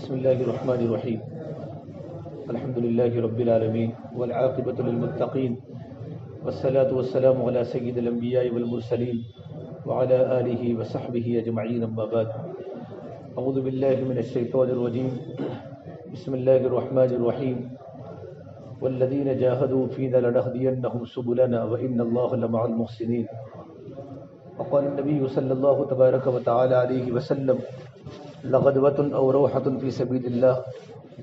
بسم الله الرحمن الرحيم. الحمد لله رب العالمين والعاقبة للمتقين والصلاة والسلام على سيد الأنبياء والمرسلين وعلى آله وصحبه أجمعين. أما بعد، أعوذ بالله من الشيطان الرجيم. بسم الله الرحمن الرحيم. والذين جاهدوا فينا لنهدينهم سبلنا وإن الله لمع المحسنين. وقال النبي صلى الله تبارك وتعالى عليه وسلم: لغدوة أو روحة في سبيل الله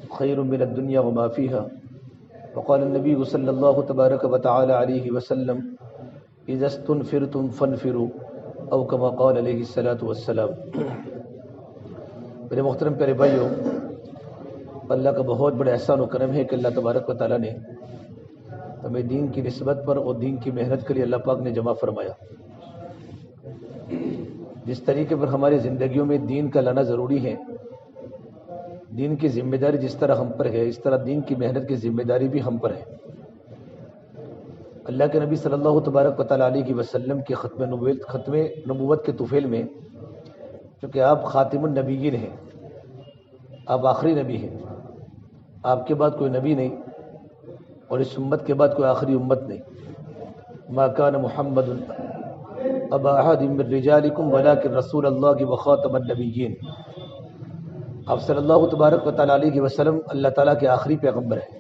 خير من الدنيا وما فيها. وقال النبي صلى الله تبارك وتعالى عليه وسلم: إذا استنفرتم فانفروا أو كما قال عليه الصلاة والسلام. میرے محترم پیارے بھائیوں، اللہ کا بہت بڑا احسان و کرم ہے کہ اللہ تبارک و تعالیٰ نے ہمیں دین کی نسبت پر اور دین کی محنت کے لیے اللہ پاک نے جمع فرمایا. جس طریقے پر ہماری زندگیوں میں دین کا لانا ضروری ہے، دین کی ذمہ داری جس طرح ہم پر ہے، اس طرح دین کی محنت کی ذمہ داری بھی ہم پر ہے. اللہ کے نبی صلی اللہ تبارک و تعالیٰ علیہ وسلم کے ختم نبوت کے طفیل میں، چونکہ آپ خاتم النبیین ہیں، آپ آخری نبی ہیں، آپ کے بعد کوئی نبی نہیں اور اس امت کے بعد کوئی آخری امت نہیں. ما کان محمد ابا احد من رجالکم ولکن رسول اللہ وخاتم النبیین. آپ صلی اللہ تبارک و تعالیٰ علیہ وسلم اللہ تعالیٰ کے آخری پیغمبر ہیں.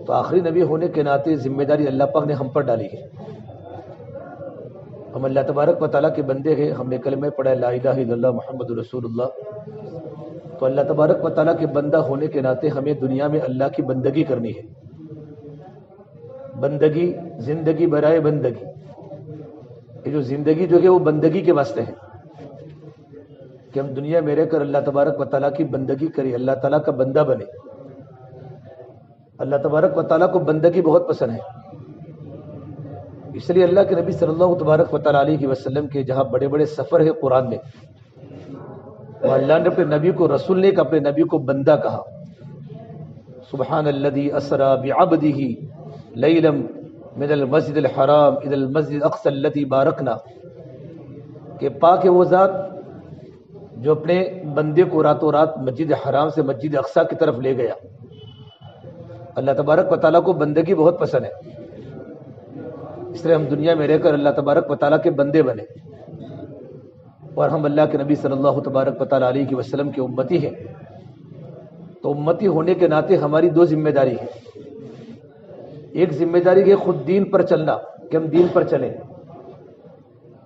تو آخری نبی ہونے کے ناطے ذمہ داری اللہ پاک نے ہم پر ڈالی ہے. ہم اللہ تبارک و تعالیٰ کے بندے ہیں، ہم نے کلمہ پڑھا لا الہ الا اللہ محمد رسول اللہ. تو اللہ تبارک و تعالیٰ کے بندہ ہونے کے ناطے ہمیں دنیا میں اللہ کی بندگی کرنی ہے. بندگی، زندگی برائے بندگی. یہ جو زندگی جو ہے وہ بندگی کے واسطے ہے کہ ہم دنیا میں رہ کر اللہ تبارک و تعالیٰ کی بندگی کریں، اللہ تعالیٰ کا بندہ بنے. اللہ تبارک و تعالیٰ کو بندگی بہت پسند ہے، اس لیے اللہ کے نبی صلی اللہ تبارک و تعالیٰ علیہ وسلم کے جہاں بڑے بڑے سفر ہے قرآن میں، وہاں اللہ نے اپنے نبی کو رسول نے اپنے نبی کو بندہ کہا. سبحان الذی اسری بعبدہ لیلا من المسجد الحرام الى المسجد الاقصى الذي بارکنا، کہ پاک ہے وہ ذات جو اپنے بندے کو راتوں رات مسجد حرام سے مسجد اقصیٰ کی طرف لے گیا. اللہ تبارک و تعالیٰ کو بندگی بہت پسند ہے، اس لیے ہم دنیا میں رہ کر اللہ تبارک و تعالیٰ کے بندے بنے اور ہم اللہ کے نبی صلی اللہ تبارک و تعالیٰ علیہ وسلم کے امتی ہیں. تو امتی ہونے کے ناطے ہماری دو ذمہ داری ہے. ایک ذمہ داری ہے خود دین پر چلنا، کہ ہم دین پر چلیں،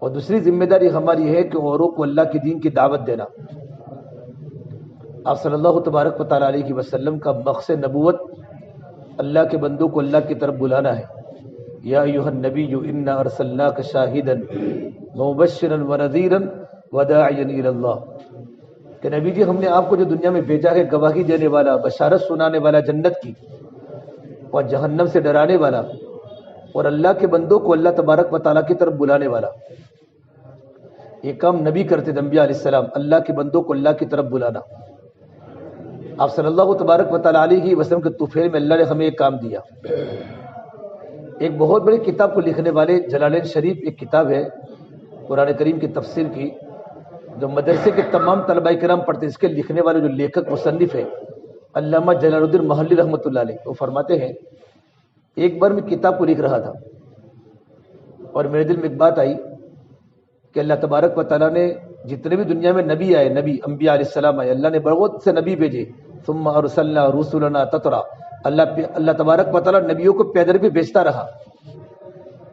اور دوسری ذمہ داری ہماری ہے کہ اوروں کو اللہ کے دین کی دعوت دینا. آپ صلی اللہ تبارک و تعالیٰ علیہ وسلم کا مقصد نبوت اللہ کے بندوں کو اللہ کی طرف بلانا ہے. یا ایھا النبی انا ارسلناک شاہدا ومبشرا ونذیرا وداعیا الی اللہ، کہ نبی جی ہم نے آپ کو جو دنیا میں بھیجا ہے گواہی دینے والا، بشارت سنانے والا جنت کی اور جہنم سے ڈرانے والا، اور اللہ کے بندوں کو اللہ تبارک و تعالیٰ کی طرف بلانے والا. یہ کام نبی کرتے تھے، انبیاء علیہ السلام، اللہ کے بندوں کو اللہ کی طرف بلانا. آپ صلی اللہ تبارک و تعالیٰ علیہ وسلم کے طفیل میں اللہ نے ہمیں ایک کام دیا. ایک بہت بڑی کتاب کو لکھنے والے جلالین شریف ایک کتاب ہے قرآن کریم کی تفسیر کی، جو مدرسے کے تمام طلباء کرام پڑھتے ہیں. اس کے لکھنے والے جو لیکھک مصنف ہے علامہ جلال الدین محلی رحمۃ اللہ علیہ، وہ فرماتے ہیں ایک بار میں کتاب کو لکھ رہا تھا اور میرے دل میں ایک بات آئی کہ اللہ تبارک و تعالیٰ نے جتنے بھی دنیا میں نبی آئے، نبی انبیاء علیہ السلام آئے، اللہ نے بہت سے نبی بھیجے. ثم ارسلنا رسلنا تترا، اللہ تبارک و تعالیٰ نبیوں کو پیدل بھی بھیجتا رہا،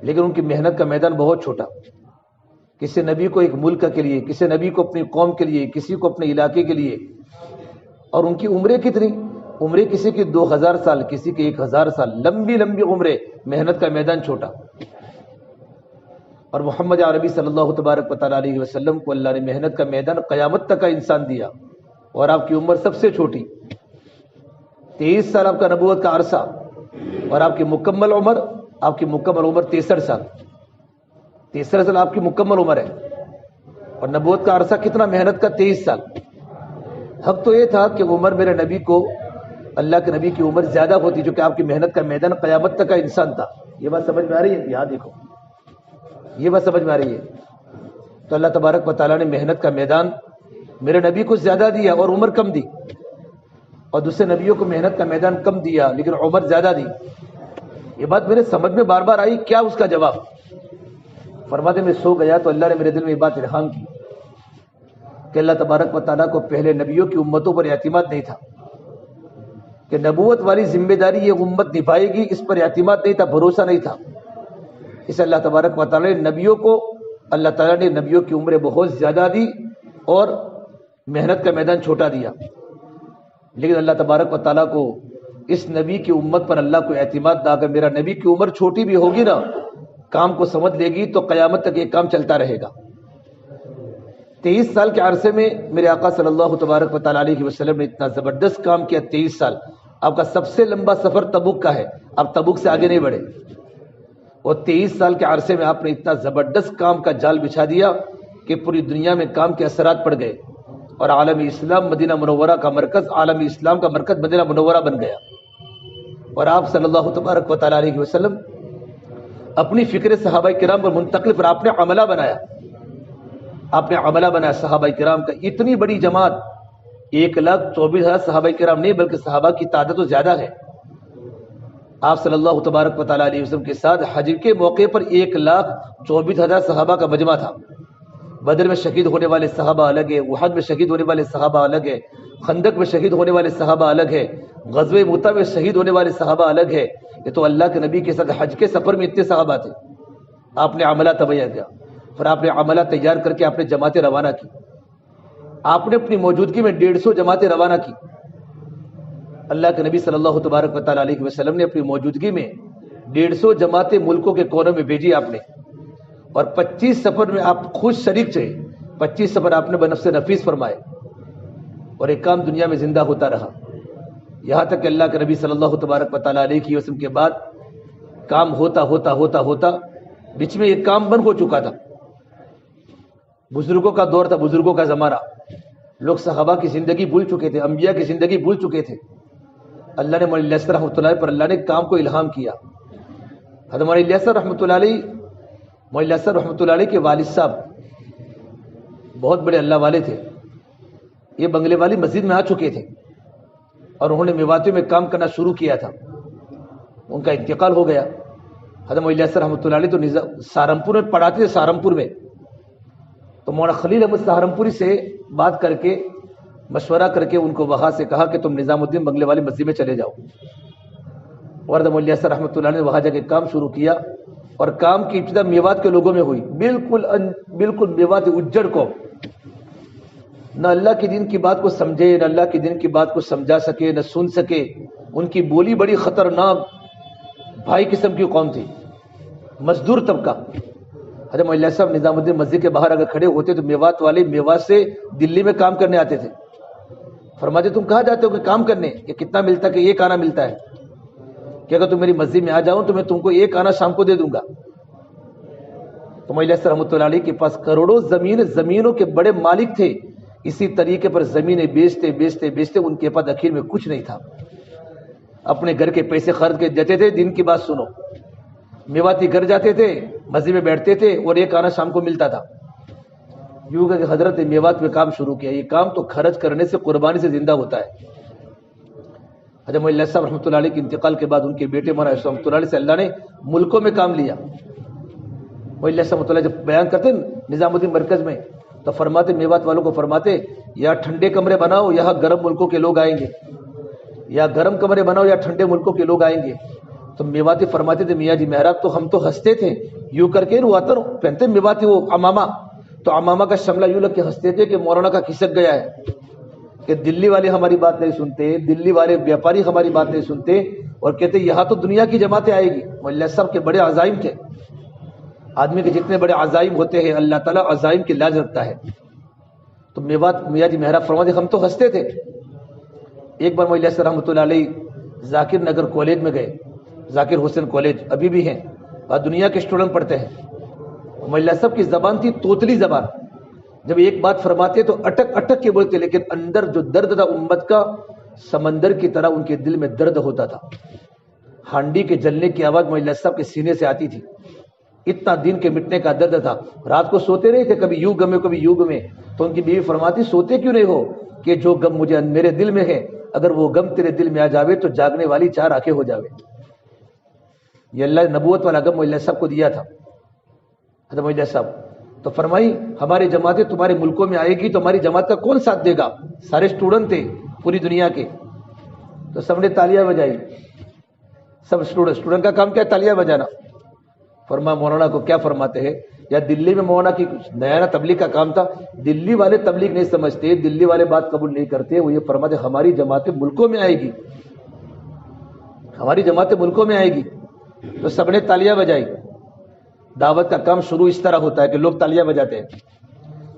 لیکن ان کی محنت کا میدان بہت چھوٹا. کسی نبی کو ایک ملک کے لیے، کسی نبی کو اپنی قوم کے لیے، کسی کو اپنے علاقے کے لیے. اور ان کی عمریں کتنی، عمریں کسی کی 2000 سال، کسی کی 1000 سال، لمبی لمبی عمریں، محنت کا میدان چھوٹا. اور محمد عربی صلی اللہ تبارک و تعالیٰ علیہ وسلم کو اللہ نے محنت کا میدان قیامت تک کا انسان دیا، اور آپ کی عمر سب سے چھوٹی 23 سال آپ کا نبوت کا عرصہ، اور آپ کی مکمل عمر 63 سال. 63 سال آپ کی مکمل عمر ہے، اور نبوت کا عرصہ کتنا محنت کا 23 سال. حق تو یہ تھا کہ عمر میرے نبی کو، اللہ کے نبی کی عمر زیادہ ہوتی، جو کہ آپ کی محنت کا میدان قیامت تک کا انسان تھا. یہ بات سمجھ میں آ رہی ہے؟ یہاں دیکھو، یہ بات سمجھ میں آ رہی ہے. تو اللہ تبارک و تعالیٰ نے محنت کا میدان میرے نبی کو زیادہ دیا اور عمر کم دی، اور دوسرے نبیوں کو محنت کا میدان کم دیا لیکن عمر زیادہ دی. یہ بات میرے سمجھ میں بار بار آئی، کیا اس کا جواب؟ فرماتے میں سو گیا تو اللہ نے میرے دل میں یہ بات الہام کی کہ اللہ تبارک و تعالیٰ کو پہلے نبیوں کی امتوں پر اعتماد نہیں تھا کہ نبوت والی ذمہ داری یہ امت نبھائے گی، اس پر اعتماد نہیں تھا، بھروسہ نہیں تھا. اس اللہ تبارک و تعالیٰ نے نبیوں کو، اللہ تعالیٰ نے نبیوں کی عمریں بہت زیادہ دی اور محنت کا میدان چھوٹا دیا. لیکن اللہ تبارک و تعالیٰ کو اس نبی کی امت پر اللہ کو اعتماد تھا کہ میرا نبی کی عمر چھوٹی بھی ہوگی نا، کام کو سمجھ لے گی تو قیامت تک یہ کام چلتا رہے گا. 23 سال کے عرصے میں میرے آقا صلی اللہ تبارک و تعالیٰ علیہ وسلم نے اتنا زبردست کام کیا. 23 سال آپ کا سب سے لمبا سفر تبوک کا ہے، آپ تبوک سے آگے نہیں بڑھے، اور 23 سال کے عرصے میں آپ نے اتنا زبردست کام کا جال بچھا دیا کہ پوری دنیا میں کام کے اثرات پڑ گئے اور عالم اسلام مدینہ منورہ کا مرکز، عالم اسلام کا مرکز مدینہ منورہ بن گیا. اور آپ صلی اللہ تبارک و تعالیٰ علیہ وسلم اپنی فکر صحابہ کرام پر منتقل پر آپ نے عملہ بنایا، آپ نے عملہ بنایا صحابہ کرام کا. اتنی بڑی جماعت، 1,24,000 صحابہ کرام نہیں بلکہ صحابہ کی تعداد تو زیادہ ہے. آپ صلی اللہ تبارک و تعالیٰ علیہ وسلم کے ساتھ حج کے موقع پر 1,24,000 صحابہ کا مجمع تھا. بدر میں شہید ہونے والے صحابہ الگ ہے، احد میں شہید ہونے والے صحابہ الگ ہے، خندق میں شہید ہونے والے صحابہ الگ ہے، غزوہ مؤتہ میں شہید ہونے والے صحابہ الگ ہے. یہ تو اللہ کے نبی کے ساتھ حج کے سفر میں اتنے صحابہ تھے. آپ نے عملہ تبیہ کیا، پھر آپ نے عملہ تیار کر کے آپ نے جماعتیں روانہ کی. آپ نے اپنی موجودگی میں 150 جماعتیں روانہ کی. اللہ کے نبی صلی اللہ تبارک و تعالیٰ علیہ وسلم نے اپنی موجودگی میں 150 جماعتیں ملکوں کے کونوں میں بھیجی آپ نے، اور 25 سفر میں آپ خود شریک تھے. 25 سفر آپ نے بنفس نفیس فرمائے اور ایک کام دنیا میں زندہ ہوتا رہا، یہاں تک کہ اللہ کے نبی صلی اللہ تبارک و تعالیٰ علیہ وسلم کے بعد کام ہوتا ہوتا ہوتا ہوتا بیچ میں ایک کام بند ہو چکا تھا. بزرگوں کا دور تھا، بزرگوں کا زمانہ، لوگ صحابہ کی زندگی بھول چکے تھے، انبیاء کی زندگی بھول چکے تھے. اللہ نے مولانا الیاس رحمۃ اللہ پر اللہ نے کام کو الہام کیا. حضرت مولانا الیاس رحمۃ اللہ علیہ، مولانا الیاس رحمۃ اللہ علیہ کے والد صاحب بہت بڑے اللہ والے تھے. یہ بنگلے والی مسجد میں آ چکے تھے اور انہوں نے میواتیوں میں کام کرنا شروع کیا تھا. ان کا انتقال ہو گیا. حضرت مولانا الیاس رحمۃ اللہ علیہ تو سہارنپور میں پڑھاتے تھے، سہارنپور میں. تو مولانا خلیل احمد سہارنپوری سے بات کر کے، مشورہ کر کے ان کو وہاں سے کہا کہ تم نظام الدین بنگلے والی مسجد میں چلے جاؤ. اور حضرت مولانا الیاس رحمۃ اللہ نے وہاں جا کے کام شروع کیا اور کام کی ابتدا میوات کے لوگوں میں ہوئی. بالکل میوات اجڑ کو، نہ اللہ کے دین کی بات کو سمجھے، نہ اللہ کے دین کی بات کو سمجھا سکے، نہ سن سکے. ان کی بولی بڑی خطرناک بھائی قسم کی قوم تھی، مزدور طبقہ. حضرت مولانا صاحب نظام الدین مسجد کے باہر اگر کھڑے ہوتے تو میوات والے میوات سے دلی میں کام کرنے آتے تھے. فرماتے تم کہاں جاتے ہو کہ کام کرنے؟ کہ کتنا ملتا ہے؟ کہ ایک آنا ملتا ہے. کہ اگر تم میری مسجد میں آ جاؤ تو میں تم کو ایک آنا شام کو دے دوں گا. تو مولانا رحمۃ اللہ علیہ کے پاس کروڑوں زمینوں کے بڑے مالک تھے. اسی طریقے پر زمینیں بیچتے بیچتے بیچتے ان کے پاس اخیر میں کچھ نہیں تھا. اپنے گھر کے پیسے خرچ کے دیتے تھے. دن کی بات سنو، میواتی گھر جاتے تھے، مسجد میں بیٹھتے تھے اور ایک آنا شام کو ملتا تھا. یوں کہ حضرت نے میوات میں کام شروع کیا. یہ کام تو خرچ کرنے سے، قربانی سے زندہ ہوتا ہے. حضرت مولانا صاحب رحمۃ اللہ علیہ کے انتقال کے بعد ان کے بیٹے مولانا رحمۃ اللہ علیہ سے اللہ نے ملکوں میں کام لیا. مولانا صاحب رحمۃ اللہ جب بیان کرتے نظام الدین مرکز میں تو فرماتے، میوات والوں کو فرماتے یا ٹھنڈے کمرے بناؤ، یہاں گرم ملکوں کے لوگ آئیں گے، یا گرم کمرے بناؤ یا ٹھنڈے ملکوں کے لوگ آئیں گے. تو میواتی فرماتے تھے میاں جی محراب تو ہم تو ہنستے تھے یوں کر کے، وہ آتا پہنتے میواتی وہ امامہ، تو امامہ کا شملہ یوں لگ کے ہنستے تھے کہ مولانا کا کھسک گیا ہے، کہ دلی والے ہماری بات نہیں سنتے، دلی والے بیاپاری ہماری بات نہیں سنتے، اور کہتے یہاں تو دنیا کی جماعتیں آئے گی. مولانا صاحب کے بڑے عزائم تھے. آدمی کے جتنے بڑے عزائم ہوتے ہیں اللہ تعالیٰ عزائم کی لاج رکھتا ہے. تو میوات میاں جی محراب فرماتے ہم تو ہنستے تھے. ایک بار مولانا رحمۃ اللہ علیہ ذاکر نگر کالج میں گئے، ذاکر حسین کالج ابھی بھی ہیں اور دنیا کے اسٹوڈنٹ پڑھتے ہیں. مولانا صاحب کی زبان تھی توتلی زبان. جب ایک بات فرماتے تو اٹک اٹک کے بولتے، لیکن اندر جو درد تھا امت کا سمندر کی طرح ان کے دل میں درد ہوتا تھا. ہانڈی کے جلنے کی آواز مولانا صاحب کے سینے سے آتی تھی. اتنا دین کے مٹنے کا درد تھا. رات کو سوتے نہیں تھے, کبھی یوں گمے کبھی یوں گمے. تو ان کی بیوی فرماتی سوتے کیوں نہیں ہو؟ کہ جو غم مجھے میرے دل میں ہے اگر وہ غم تیرے دل میں آ جاوے تو جاگنے والی 4 آنکھیں ہو جاوے. یہ اللہ نبوت والا غم اللہ صاحب کو دیا تھا, حضرت اللہ صاحب. تو فرمائی ہماری جماعتیں تمہارے ملکوں میں آئے گی تو ہماری جماعت کا کون ساتھ دے گا؟ سارے اسٹوڈنٹ تھے پوری دنیا کے, تو سب نے تالیاں بجائی. سب اسٹوڈنٹ کا کام کیا ہے؟ تالیاں بجانا. فرما مولانا کو کیا فرماتے ہیں, یا دلی میں مولانا کی نیا تبلیغ کا کام تھا. دلی والے تبلیغ نہیں سمجھتے, دلی والے بات قبول نہیں کرتے. وہ یہ فرماتے ہماری جماعتیں ملکوں میں آئے گی, ہماری جماعتیں ملکوں میں آئے گی. تو سب نے تالیاں بجائی. دعوت کا کام شروع اس طرح ہوتا ہے کہ لوگ تالیاں بجاتے ہیں.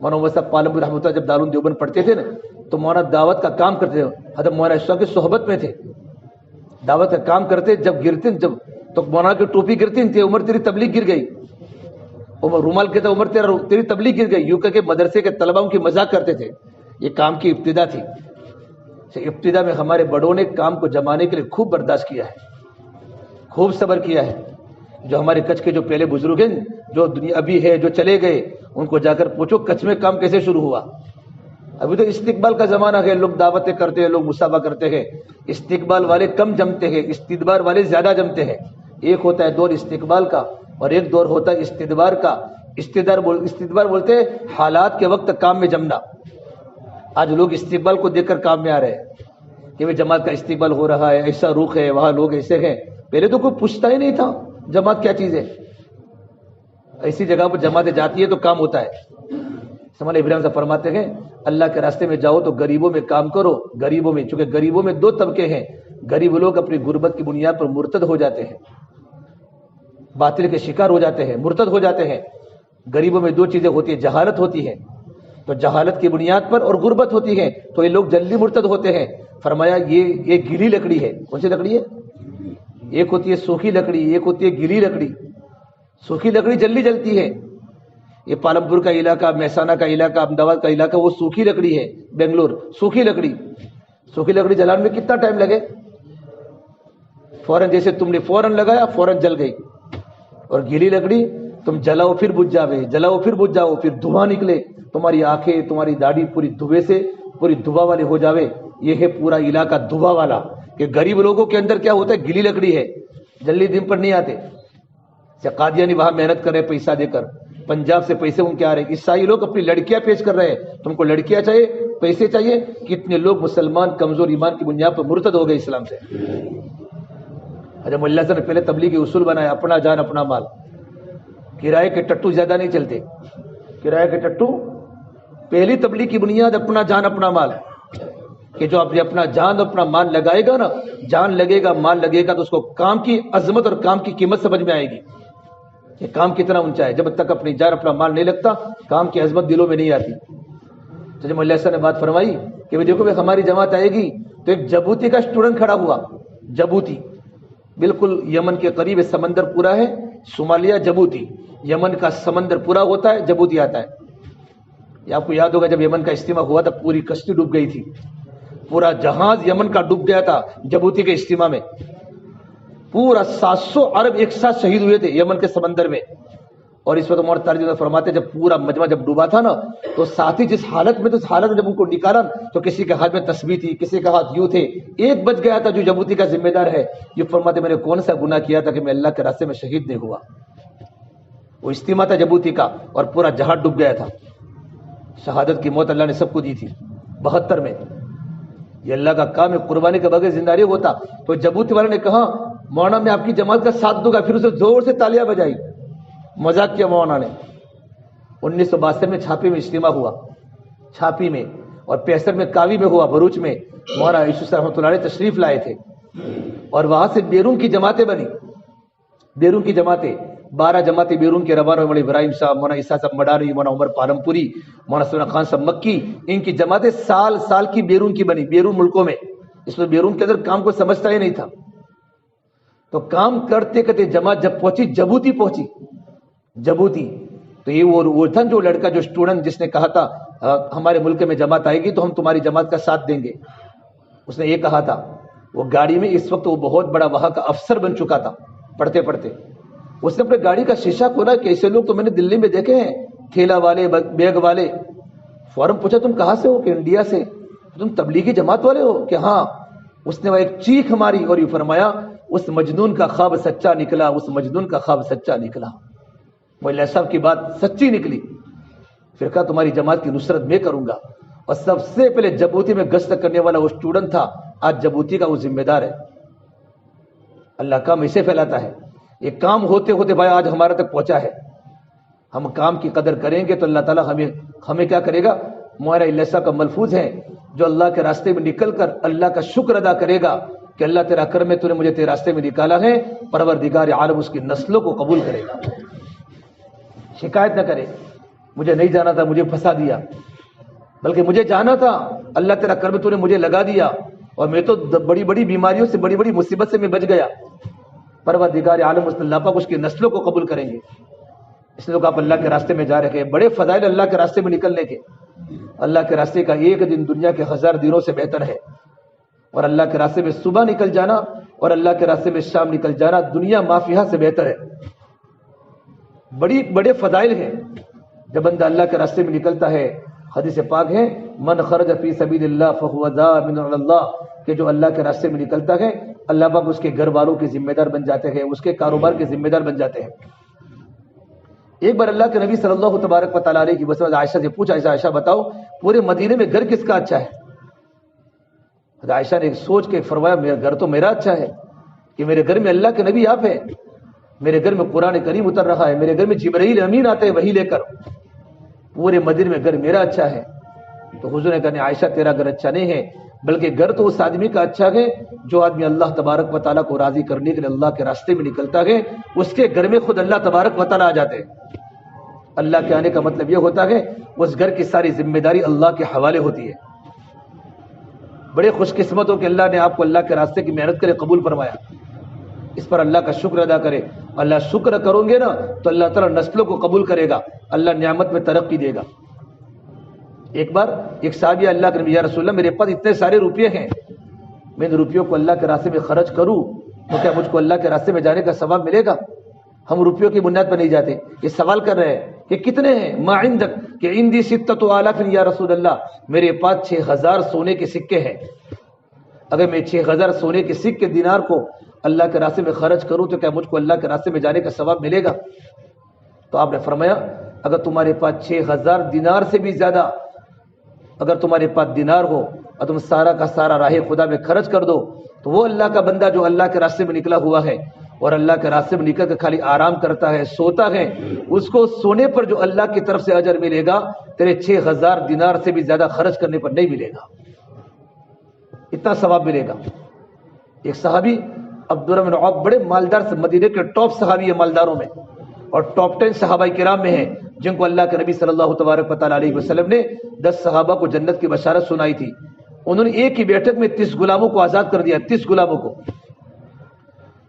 مولانا عمر صاحب پالمپور رحمۃ اللہ جب دارالعلوم دیوبند پڑھتے تھے نا تو مولانا دعوت کا کام کرتے تھے. حضرت مولانا اشرف کی صحبت میں تھے, دعوت کا کام کرتے. جب گرتے تو مولانا کی ٹوپی گرتی تھی, عمر تیری تبلیغ گر گئی. عمر رومال کہتا عمر تیری تبلیغ گر گئی. یوں کہ مدرسے کے طلباء ان کی مذاق کرتے تھے. یہ کام کی ابتدا تھی. ابتدا میں ہمارے بڑوں نے کام کو جمانے کے لیے خوب برداشت کیا ہے, خوب صبر کیا ہے. جو ہمارے کچھ کے جو پہلے بزرگ ہیں جو دنیا ابھی ہے جو چلے گئے, ان کو جا کر پوچھو کچھ میں کام کیسے شروع ہوا. ابھی تو استقبال کا زمانہ ہے, لوگ دعوتیں کرتے ہیں, لوگ مسابقہ کرتے ہیں. استقبال والے کم جمتے ہیں, استدبار والے زیادہ جمتے ہیں. ایک ہوتا ہے دور استقبال کا اور ایک دور ہوتا ہے استدبار کا. استدبار بولتے ہیں حالات کے وقت کام میں جمنا. آج لوگ استقبال کو دیکھ کر کام میں آ رہے ہیں کہ وہ جماعت کا استقبال ہو رہا ہے, ایسا رخ ہے, وہاں لوگ ایسے ہیں. پہلے تو کوئی پوچھتا ہی نہیں تھا جماعت کیا چیز ہے. ایسی جگہ پر جماعتیں جاتی ہے تو کام ہوتا ہے. سمال ابراہیم صاحب فرماتے ہیں اللہ کے راستے میں جاؤ تو غریبوں میں کام کرو. غریبوں میں, چونکہ غریبوں میں 2 طبقے ہیں. غریب لوگ اپنی غربت کی بنیاد پر مرتد ہو جاتے ہیں, باطل کے شکار ہو جاتے ہیں, مرتد ہو جاتے ہیں. غریبوں میں 2 چیزیں ہوتی ہیں, جہالت ہوتی ہے تو جہالت کی بنیاد پر, اور غربت ہوتی ہے تو یہ لوگ جلدی مرتد ہوتے ہیں. فرمایا یہ گیلی لکڑی ہے. کون سی لکڑی ہے؟ ایک ہوتی ہے سوکھی لکڑی, ایک ہوتی ہے گیلی لکڑی. سوکھی لکڑی جلدی جلتی ہے. یہ پالمپور کا علاقہ, مہسانہ کا علاقہ, احمد آباد کا علاقہ, وہ سوکھی لکڑی ہے. بنگلور سوکھی لکڑی. سوکھی لکڑی جلانے میں کتنا ٹائم لگے؟ فوراً, جیسے تم نے فوراً لگایا فوراً جل گئی. اور گیلی لکڑی تم جلاؤ پھر بجھ جاوے, جلاؤ پھر بجھ جاؤ, پھر دھواں نکلے, تمہاری آنکھیں تمہاری داڑھی پوری دھوے سے پوری دھواں والے ہو جاوے. یہ ہے پورا علاقہ دھواں والا. کہ غریب لوگوں کے اندر کیا ہوتا ہے, گیلی لکڑی ہے, جلدی دن پر نہیں آتے. قادیانی وہاں محنت کر رہے پیسہ دے کر, پنجاب سے پیسے ان کے آ رہے ہیں. عیسائی لوگ اپنی لڑکیاں پیش کر رہے ہیں, تم کو لڑکیاں چاہیے, پیسے چاہیے. کتنے لوگ مسلمان کمزور ایمان کی بنیاد پر مرتد ہو گئے اسلام سے. حضرت اللہ صاحب نے پہلے تبلیغی اصول بنایا, اپنا جان اپنا مال. کرائے کے ٹٹو زیادہ نہیں چلتے, کرائے کے ٹٹو. پہلی تبلیغ کی بنیاد اپنا جان اپنا مال, کہ جو اپنا جان اپنا مال لگائے گا نا, جان لگے گا مال لگے گا تو اس کو کام کی عظمت اور کام کی قیمت سمجھ میں آئے گی. یہ کام کتنا اونچا ہے. جب تک اپنی جان اپنا مال نہیں لگتا کام کی عظمت دلوں میں نہیں آتی. تو جب اللہ صاحب نے بات فرمائی کہ دیکھو ہماری جماعت آئے گی, تو ایک جبوتی کا اسٹوڈنٹ کھڑا ہوا. جبوتی بالکل یمن کے قریب سمندر پورا ہے, صومالیہ جبوتی. یمن کا سمندر پورا ہوتا ہے, جبوتی آتا ہے. یہ آپ کو یاد ہوگا جب یمن کا اجتماع ہوا تھا پوری کشتی ڈوب گئی تھی, پورا جہاز یمن کا ڈوب گیا تھا جبوتی کے اجتماع میں. پورا 700 عرب ایک ساتھ شہید ہوئے تھے یمن کے سمندر میں. اور اس وقت ہمارے ترجمہ فرماتے جب پورا مجمع جب ڈوبا تھا نا, تو ساتھی جس حالت میں, تو اس حالت میں جب ان کو نکالا تو کسی کے ہاتھ میں تسبیح تھی, کسی کے ہاتھ یوں تھے. ایک بچ گیا تھا جو جبوتی کا ذمہ دار ہے. یہ فرماتے میں نے کون سا گناہ کیا تھا کہ میں اللہ کے راستے میں شہید نہیں ہوا. وہ اجتماع تھا جبوتی کا اور پورا جہاز ڈوب گیا تھا. شہادت کی موت اللہ نے سب کو دی تھی 72 میں. یہ اللہ کا کام ہے, قربانی کے بغیر زندہ نہیں ہوتا. تو جبوتی والے نے کہا مولانا میں آپ کی جماعت کا ساتھ دوں گا. پھر اسے زور سے تالیاں بجائی, مذاق کیا مولانا نے. 1962 میں چھاپی میں اجتماع ہوا, چھاپی میں, اور 65 میں کاوی میں ہوا, بھروچ میں. مولانا یوسف رحمۃ اللہ علیہ تشریف لائے تھے, اور وہاں سے بیرون کی جماعتیں بنی. بیرون کی جماعتیں 12 جماعتیں بیرون کے روانہ ہوئے. مولانا ابراہیم صاحب, مولانا عیسیٰ صاحب مڈاری, مولانا عمر پالمپوری, مولانا سلمان خان صاحب مکی. ان کی جماعتیں سال سال کی بیرون کی بنی, بیرون ملکوں میں. اس میں بیرون کے اندر کام کو سمجھتا ہی نہیں تھا. تو کام کرتے کرتے جماعت جب پہنچی جبوتی پہنچی, جبوتی. تو یہ وہ تھا جو لڑکا جو اسٹوڈنٹ جس نے کہا تھا ہمارے ملک میں جماعت آئے گی تو ہم تمہاری جماعت کا ساتھ دیں گے. اس نے یہ کہا تھا. وہ گاڑی میں اس وقت وہ بہت بڑا وہاں کا افسر بن چکا تھا پڑھتے پڑھتے. اس نے اپنے گاڑی کا شیشہ کھولا کہ ایسے لوگ تو میں نے دلی میں دیکھے ہیں، ٹھیلا والے، بیگ والے. فوراً پوچھا تم کہاں سے ہو؟ کہ انڈیا سے. تم تبلیغی جماعت والے ہو؟ کہ ہاں. اس نے وہ ایک چیخ ماری اور یہ فرمایا اس مجنون کا خواب سچا نکلا، اس مجنون کا خواب سچا نکلا. مولا صاحب کی بات سچی نکلی. پھر کہا تمہاری جماعت کی نصرت میں کروں گا. اور سب سے پہلے جبوتی میں گشت کرنے والا وہ اسٹوڈنٹ تھا، آج جبوتی کا وہ ذمہ دار ہے. اللہ کام اسے پھیلاتا ہے. یہ کام ہوتے ہوتے بھائی آج ہمارے تک پہنچا ہے. ہم کام کی قدر کریں گے تو اللہ تعالیٰ ہمیں کیا کرے گا. مولانا الیسا کا ملفوظ ہے، جو اللہ کے راستے میں نکل کر اللہ کا شکر ادا کرے گا کہ اللہ تیرا کرم ہے، تو نے مجھے تیرے راستے میں نکالا ہے، پروردگار عالم اس کی نسلوں کو قبول کرے گا. شکایت نہ کرے مجھے نہیں جانا تھا، مجھے پھنسا دیا، بلکہ مجھے جانا تھا، اللہ تیرا کرم تو نے مجھے لگا دیا، اور میں تو بڑی بڑی بیماریوں سے، بڑی بڑی مصیبت سے میں بچ گیا. پروردگار عالم اللہ پاک اس کی نسلوں کو قبول کریں گے. اس لیے آپ اللہ کے راستے میں جا رہے ہیں. بڑے فضائل اللہ کے راستے میں نکلنے کے. اللہ کے راستے کا ایک دن دنیا کے 1000 دنوں سے بہتر ہے. اور اللہ کے راستے میں صبح نکل جانا اور اللہ کے راستے میں شام نکل جانا دنیا مافیہ سے بہتر ہے. بڑے فضائل ہیں جب بندہ اللہ کے راستے میں نکلتا ہے. حدیث پاک ہے من خرج فی سبیل اللہ فهو ضامن علی اللہ، کہ جو اللہ کے راستے میں نکلتا ہے اللہ پاک اس کے گھر والوں کے ذمہ دار بن جاتے ہیں، اس کے کاروبار کے ذمہ دار بن جاتے ہیں. ایک بار اللہ کے نبی صلی اللہ تبارک و تعالیٰ علیہ کی وسلم عائشہ سے پوچھا، عائشہ بتاؤ پورے مدینے میں گھر کس کا اچھا ہے؟ عائشہ نے سوچ کے فرمایا میرا گھر تو میرا اچھا ہے، کہ میرے گھر میں اللہ کے نبی آپ ہیں، میرے گھر میں قرآن کریم اتر رہا ہے، میرے گھر میں جبرائیل امین آتے ہیں وہی لے کر، پورے مدینے میں گھر میرا اچھا ہے. تو حضور نے کہا عائشہ تیرا گھر اچھا نہیں ہے، بلکہ گھر تو اس آدمی کا اچھا ہے جو آدمی اللہ تبارک و تعالیٰ کو راضی کرنے کے لیے اللہ کے راستے میں نکلتا ہے، اس کے گھر میں خود اللہ تبارک و تعالیٰ آ جاتے ہیں. اللہ کے آنے کا مطلب یہ ہوتا ہے اس گھر کی ساری ذمہ داری اللہ کے حوالے ہوتی ہے. بڑے خوش قسمت ہو کہ اللہ نے آپ کو اللہ کے راستے کی محنت کرے قبول فرمایا. اس پر اللہ کا شکر ادا کرے. اللہ شکر کرو گے نا تو اللہ تعالیٰ نسلوں کو قبول کرے گا، اللہ نعمت میں ترقی دے گا. ایک بار ایک صحابی اللہ کے نبی یا رسول اللہ میرے پاس اتنے سارے روپے ہیں، میں ان روپیوں کو اللہ کے راستے میں خرچ کروں تو کیا مجھ کو اللہ کے راستے میں جانے کا ثواب ملے گا؟ ہم روپیوں کی بنیاد پر نہیں جاتے. یہ سوال کر رہے ہیں کہ کتنے ہیں؟ ما عندک، کہ عندی 6,000 یا رسول اللہ، میرے پاس 6000 سونے کے سکے ہیں. اگر میں 6000 سونے کے سکے دینار کو اللہ کے راستے میں خرچ کروں تو کیا مجھ کو اللہ کے راستے میں جانے کا ثواب ملے گا؟ تو آپ نے فرمایا اگر تمہارے پاس 6000 دینار سے بھی زیادہ اگر تمہارے پاس دینار ہو اور تم سارا کا سارا راہ خدا میں خرچ کر دو تو وہ اللہ کا بندہ جو اللہ کے راستے میں نکلا ہوا ہے اور اللہ کے راستے میں نکل کر خالی آرام کرتا ہے، سوتا ہے، اس کو سونے پر جو اللہ کی طرف سے اجر ملے گا تیرے 6000 دینار سے بھی زیادہ خرچ کرنے پر نہیں ملے گا، اتنا ثواب ملے گا. ایک صحابی عبدالرحمن بن عوف بڑے مالدار سے، مدینے کے ٹاپ صحابی ہیں مالداروں میں، اور ٹاپ 10 صحابہ کرام میں ہیں جن کو اللہ کے نبی صلی اللہ تبارک و تعالیٰ علیہ وسلم نے 10 صحابہ کو جنت کی بشارت سنائی تھی. انہوں نے ایک ہی بیٹھک میں 30 غلاموں کو آزاد کر دیا، 30 غلاموں کو.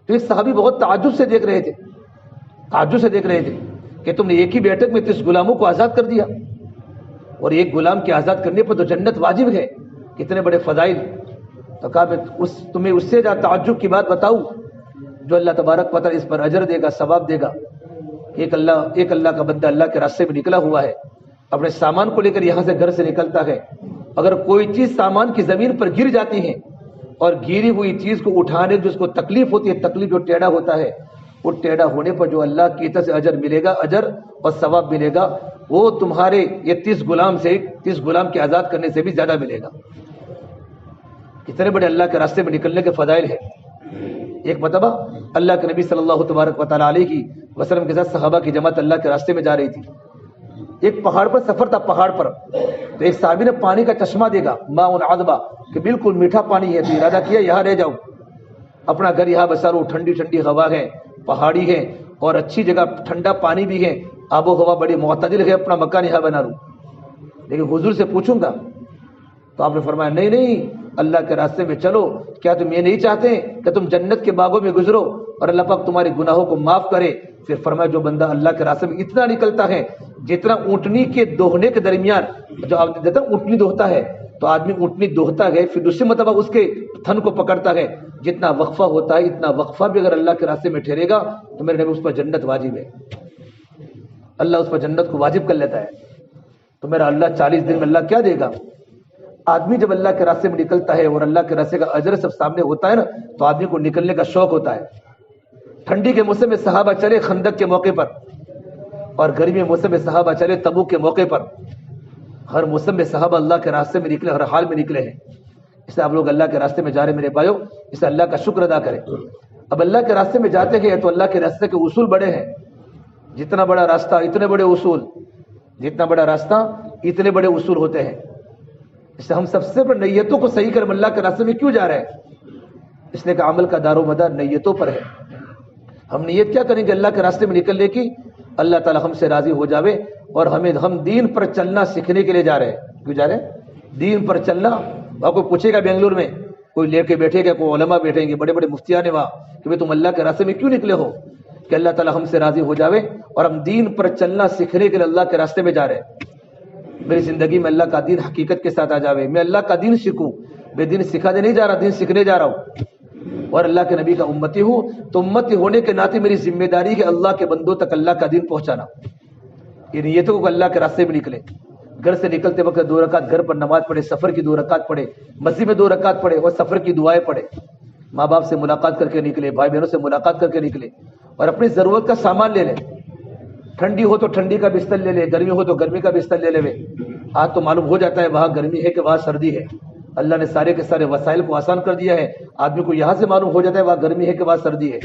تو ایک صحابی بہت تعجب سے دیکھ رہے تھے کہ تم نے ایک ہی بیٹھک میں 30 غلاموں کو آزاد کر دیا، اور ایک غلام کے آزاد کرنے پر تو جنت واجب ہے، کتنے بڑے فضائل. تو کہا میں تمہیں اس سے زیادہ تعجب کی بات بتاؤں جو اللہ تبارک و تعالیٰ اس پر اجر دے گا، ثواب دے گا. ایک اللہ کا بندہ اللہ کے راستے میں نکلا ہوا ہے، اپنے سامان کو لے کر یہاں سے گھر سے نکلتا ہے. اگر کوئی چیز سامان کی زمین پر گر جاتی ہے اور گری ہوئی چیز کو اٹھانے جو اس کو تکلیف ہوتی ہے، تکلیف جو ٹیڑھا ہوتا ہے، وہ ٹیڑھا ہونے پر جو اللہ کی طرف سے اجر ملے گا، اجر اور ثواب ملے گا، وہ تمہارے یہ 30 غلام کے آزاد کرنے سے بھی زیادہ ملے گا. کتنے بڑے اللہ کے راستے میں نکلنے کے فضائل ہیں. ایک مرتبہ اللہ کے نبی صلی اللہ تبارک و تعالیٰ علیہ وسلم کے ساتھ صحابہ کی جماعت اللہ کے راستے میں جا رہی تھی. ایک پہاڑ پر سفر تھا، پہاڑ پر. تو ایک صحابی نے پانی کا چشمہ دیکھا، ماء عذبہ، کہ بالکل میٹھا پانی ہے. تو ارادہ کیا یہاں رہ جاؤ، اپنا گھر یہاں بسا لو. ٹھنڈی ٹھنڈی ہوا ہے، پہاڑی ہے اور اچھی جگہ، ٹھنڈا پانی بھی ہے، آب و ہوا بڑی معتدل ہے، اپنا مکان یہاں بنا لوں. لیکن حضور سے پوچھوں گا. تو آپ نے فرمایا نہیں، اللہ کے راستے میں چلو. کیا تم یہ نہیں چاہتے کہ تم جنت کے باغوں میں گزرو اور اللہ پاک تمہارے گناہوں کو معاف کرے؟ پھر فرمایا جو بندہ اللہ کے راستے میں اتنا نکلتا ہے جتنا اونٹنی کے دوہنے کے درمیان، جو آپ اونٹنی دوہتا ہے تو آدمی اونٹنی دوہتا ہے، پھر دوسری مرتبہ اس کے تھن کو پکڑتا ہے جتنا وقفہ ہوتا ہے اتنا وقفہ بھی اگر اللہ کے راستے میں ٹھہرے گا تو میرے نبی اس پر جنت واجب ہے، اللہ اس پر جنت کو واجب کر لیتا ہے۔ تو میرا اللہ 40 دن میں اللہ کیا دے گا؟ آدمی جب اللہ کے راستے میں نکلتا ہے اور اللہ کے راستے کا اجر سب سامنے ہوتا ہے نا تو آدمی کو نکلنے کا شوق ہوتا ہے۔ ٹھنڈی کے موسم میں صحابہ چلے خندق کے موقع پر، اور گرمی کے موسم میں صحابہ چلے تبوک کے موقع پر۔ ہر موسم میں صحابہ اللہ کے راستے میں نکلے، ہر حال میں نکلے ہیں۔ اس سے آپ لوگ اللہ کے راستے میں جا رہے میرے بھائیو، اس سے اللہ کا شکر ادا کریں۔ اب اللہ کے راستے میں جاتے ہیں تو اللہ کے راستے کے اصول بڑے ہیں، جتنا بڑا راستہ اتنے بڑے اصول، جتنا بڑا راستہ اتنے بڑے اصول ہوتے ہیں۔ اس سے ہم سب سے بڑے نیتوں کو صحیح کریں، اللہ کے راستے میں کیوں جا رہے ہیں؟ اس لیے کہ عمل کا دار و مدار نیتوں پر ہے۔ ہم نیت کیا کریں گے اللہ کے راستے میں نکلنے کی؟ اللہ تعالی ہم سے راضی ہو جاوے، اور ہم دین پر چلنا سیکھنے کے لیے جا رہے ہیں۔ کیوں جا رہے ہیں؟ دین پر چلنا۔ آپ کو پوچھے گا بنگلور میں کوئی لے کے بیٹھے گا، کوئی علماء بیٹھیں گے، بڑے بڑے مفتیان وہاں، کہ بھائی تم اللہ کے راستے میں کیوں نکلے ہو؟ کہ اللہ تعالی ہم سے راضی ہو جاوے اور ہم دین پر چلنا سیکھنے کے لیے اللہ کے راستے میں جا رہے ہیں۔ میری زندگی میں اللہ کا دین حقیقت کے ساتھ آ جاوے، میں اللہ کا دین سیکھوں۔ میں دین سکھانے نہیں جا رہا، دین سیکھنے جا رہا ہوں، اور اللہ کے نبی کا امتی ہوں، تو امتی ہونے کے ناطے میری ذمہ داری ہے اللہ کے بندوں تک اللہ کا دین پہنچانا۔ یہ نیتوں کو اللہ کے راستے میں نکلے۔ گھر سے نکلتے وقت 2 رکعت گھر پر نماز پڑھے، سفر کی 2 رکعت پڑھے، مسجد میں 2 رکعت پڑھے، اور سفر کی دعائیں پڑھے۔ ماں باپ سے ملاقات کر کے نکلے، بھائی بہنوں سے ملاقات کر کے نکلے، اور اپنی ضرورت کا سامان لے لیں۔ ٹھنڈی ہو تو ٹھنڈی کا بستر لے لے، گرمی ہو تو گرمی کا بستر لے لے۔ آج تو معلوم ہو جاتا ہے وہاں گرمی ہے کہ وہاں سردی ہے۔ اللہ نے سارے کے سارے وسائل کو آسان کر دیا ہے، آدمی کو یہاں سے معلوم ہو جاتا ہے وہاں گرمی ہے کہ وہاں سردی ہے۔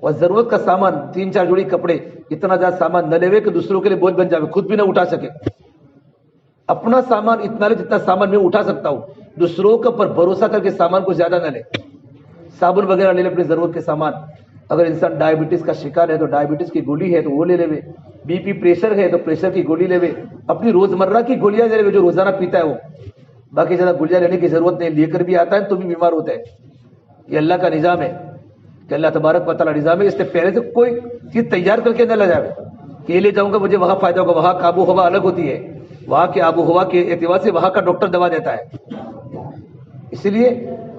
اور ضرورت کا سامان 3-4 جوڑی کپڑے، اتنا زیادہ سامان نہ لے کہ دوسروں کے لیے بوجھ بن جائے، خود بھی نہ اٹھا سکے۔ اپنا سامان اتنا لے جتنا سامان میں اٹھا سکتا ہوں، دوسروں کے اوپر بھروسہ کر کے سامان کو زیادہ نہ لے۔ صابن وغیرہ لے لے اپنی ضرورت کے سامان۔ اگر انسان ڈائبٹیز کا شکار ہے تو ڈائبٹیز کی گولی ہے تو وہ لے لے، بی پی پریشر ہے تو پریشر کی گولی لے لے، اپنی روزمرہ کی گولیاں لے لے جو روزانہ پیتا ہے وہ۔ باقی زیادہ گولیاں لینے کی ضرورت نہیں، لے کر بھی آتا ہے تو بھی بیمار ہوتا ہے۔ یہ اللہ کا نظام ہے کہ اللہ تبارک و تعالیٰ نظام ہے، اس سے پہلے سے کوئی چیز تیار کر کے نہ لے جائے کہ یہ لے جاؤں گا مجھے وہاں فائدہ ہوگا۔ وہاں کا آب و ہوا الگ ہوتی ہے، وہاں کے آب و ہوا کے اعتبار سے وہاں کا ڈاکٹر دوا دیتا ہے۔ اسی لیے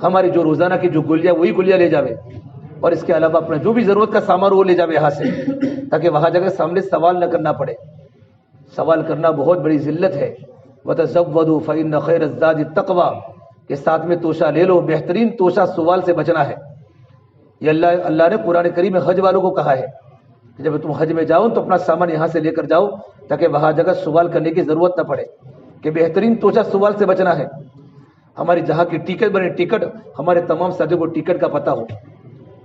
ہماری جو روزانہ کی جو گولیاں وہی گولیاں لے جاوے، اور اس کے علاوہ اپنا جو بھی ضرورت کا سامان وہ لے جاوے یہاں سے، تاکہ وہاں جگہ سامنے سوال نہ کرنا پڑے۔ سوال کرنا بہت بڑی ذلت ہے۔ وَتَزَوَّدُوا فَإِنَّ خَيْرَ الزَّادِ التَّقْوَىٰ، کہ ساتھ میں توشہ لے لو، بہترین توشہ سوال سے بچنا ہے۔ یہ اللہ نے قرآن کریم میں حج والوں کو کہا ہے کہ جب تم حج میں جاؤ تو اپنا سامان یہاں سے لے کر جاؤ تاکہ وہاں جگہ سوال کرنے کی ضرورت نہ پڑے، کہ بہترین توشہ سوال سے بچنا ہے۔ ہماری جہاں کی ٹکٹ بنے، ٹکٹ ہمارے تمام ساتھیوں کو ٹکٹ کا پتہ ہو،